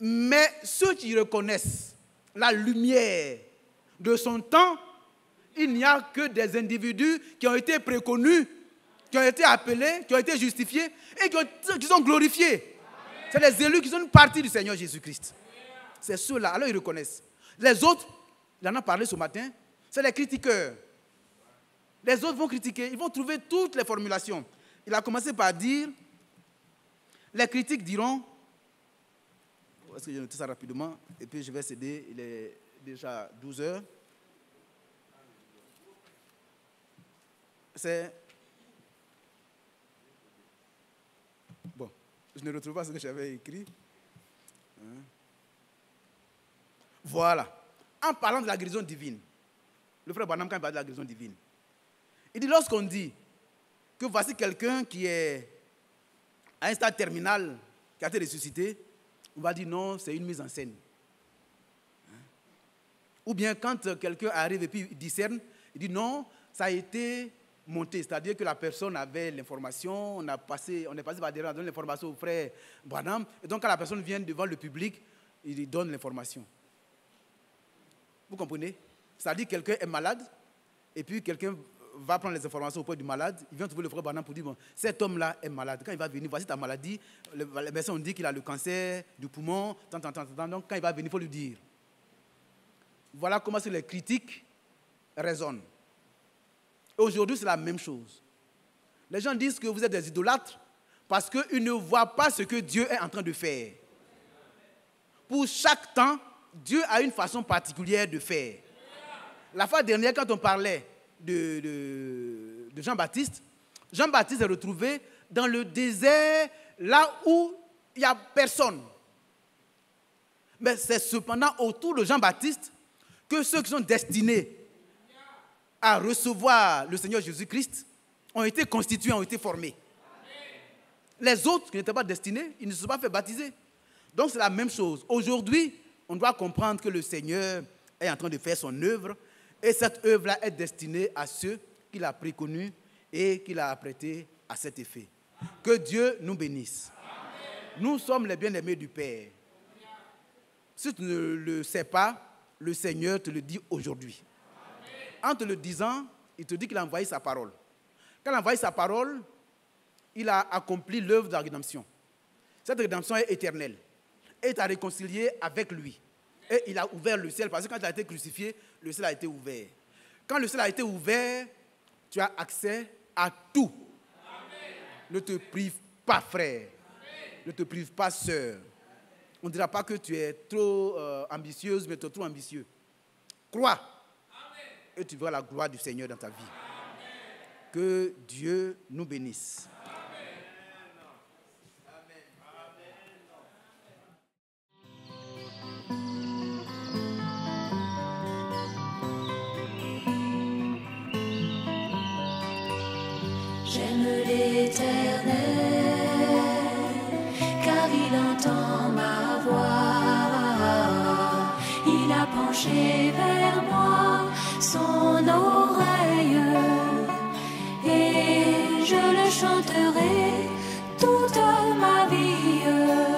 [SPEAKER 2] Mais ceux qui reconnaissent la lumière de son temps, il n'y a que des individus qui ont été préconnus, qui ont été appelés, qui ont été justifiés et qui sont glorifiés. C'est les élus qui sont une partie du Seigneur Jésus-Christ. C'est ceux-là, alors ils reconnaissent. Les autres, il en a parlé ce matin, c'est les critiqueurs. Les autres vont critiquer, ils vont trouver toutes les formulations. Il a commencé par dire, les critiques diront, est-ce que j'ai noté ça rapidement, et puis je vais céder, il est déjà 12 heures. C'est... Bon, je ne retrouve pas ce que j'avais écrit. Voilà. En parlant de la guérison divine, le frère Branham, quand il parle de la guérison divine, il dit, lorsqu'on dit que voici quelqu'un qui est à un stade terminal, qui a été ressuscité, on va dire non, c'est une mise en scène. Ou bien quand quelqu'un arrive et puis il discerne, il dit non, ça a été monté. C'est-à-dire que la personne avait l'information, on est passé par derrière, on donne l'information au frère Branham. Et donc quand la personne vient devant le public, il lui donne l'information. Vous comprenez? C'est-à-dire que quelqu'un est malade, et puis quelqu'un va prendre les informations auprès du malade, il vient trouver le frère Branham pour dire, bon, cet homme-là est malade. Quand il va venir, voici ta maladie, les médecins ont dit qu'il a le cancer du poumon, donc quand il va venir, il faut lui dire. Voilà comment les critiques résonnent. Aujourd'hui, c'est la même chose. Les gens disent que vous êtes des idolâtres parce qu'ils ne voient pas ce que Dieu est en train de faire. Pour chaque temps, Dieu a une façon particulière de faire. La fois dernière, quand on parlait de Jean-Baptiste, Jean-Baptiste est retrouvé dans le désert, là où il n'y a personne. Mais c'est cependant autour de Jean-Baptiste que ceux qui sont destinés à recevoir le Seigneur Jésus-Christ ont été constitués, ont été formés. Les autres qui n'étaient pas destinés, ils ne se sont pas fait baptiser. Donc c'est la même chose. Aujourd'hui, on doit comprendre que le Seigneur est en train de faire son œuvre et cette œuvre-là est destinée à ceux qu'il a préconnus et qu'il a apprêtés à cet effet. Que Dieu nous bénisse. Amen. Nous sommes les bien-aimés du Père. Si tu ne le sais pas, le Seigneur te le dit aujourd'hui. En te le disant, il te dit qu'il a envoyé sa parole. Quand il a envoyé sa parole, il a accompli l'œuvre de la rédemption. Cette rédemption est éternelle. Et t'a réconcilié avec lui. Et il a ouvert le ciel, parce que quand il a été crucifié, le ciel a été ouvert. Quand le ciel a été ouvert, tu as accès à tout. Amen. Ne te prive pas, frère. Amen. Ne te prive pas, sœur. On ne dira pas que tu es trop ambitieuse, mais tu es trop ambitieux. Crois. Amen. Et tu verras la gloire du Seigneur dans ta vie. Amen. Que Dieu nous bénisse.
[SPEAKER 1] J'aime l'Éternel, car il entend ma voix. Il a penché vers moi son oreille, et je le chanterai toute ma vie.